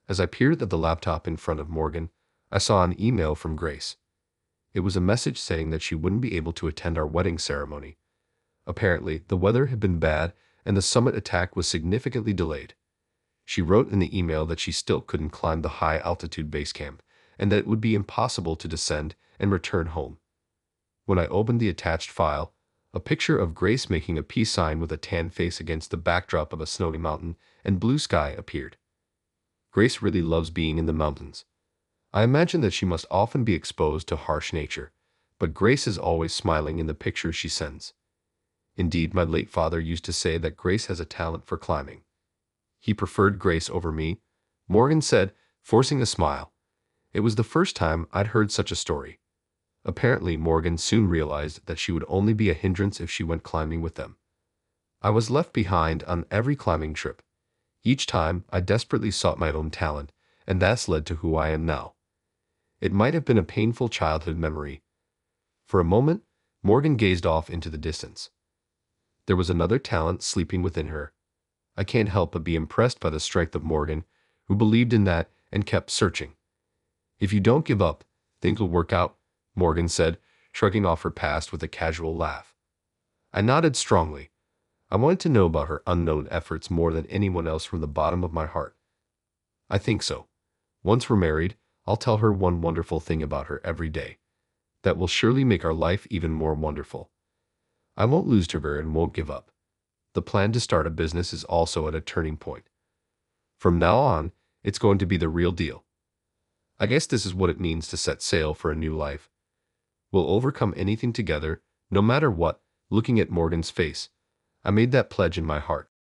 As I peered at the laptop in front of Morgan, I saw an email from Grace. It was a message saying that she wouldn't be able to attend our wedding ceremony. Apparently, the weather had been bad and the summit attack was significantly delayed. She wrote in the email that she still couldn't climb the high-altitude base camp and that it would be impossible to descend and return home. When I opened the attached file, a picture of Grace making a peace sign with a tan face against the backdrop of a snowy mountain and blue sky appeared. Grace really loves being in the mountains. I imagine that she must often be exposed to harsh nature, but Grace is always smiling in the pictures she sends. Indeed, my late father used to say that Grace has a talent for climbing. He preferred Grace over me, Morgan said, forcing a smile. It was the first time I'd heard such a story. Apparently, Morgan soon realized that she would only be a hindrance if she went climbing with them. I was left behind on every climbing trip. Each time, I desperately sought my own talent, and that's led to who I am now. It might have been a painful childhood memory. For a moment, Morgan gazed off into the distance. There was another talent sleeping within her. I can't help but be impressed by the strength of Morgan, who believed in that and kept searching. If you don't give up, things will work out, Morgan said, shrugging off her past with a casual laugh. I nodded strongly. I wanted to know about her unknown efforts more than anyone else from the bottom of my heart. I think so. Once we're married, I'll tell her one wonderful thing about her every day. That will surely make our life even more wonderful. I won't lose to her and won't give up. The plan to start a business is also at a turning point. From now on, it's going to be the real deal. I guess this is what it means to set sail for a new life. We'll overcome anything together, no matter what. Looking at Morgan's face, I made that pledge in my heart.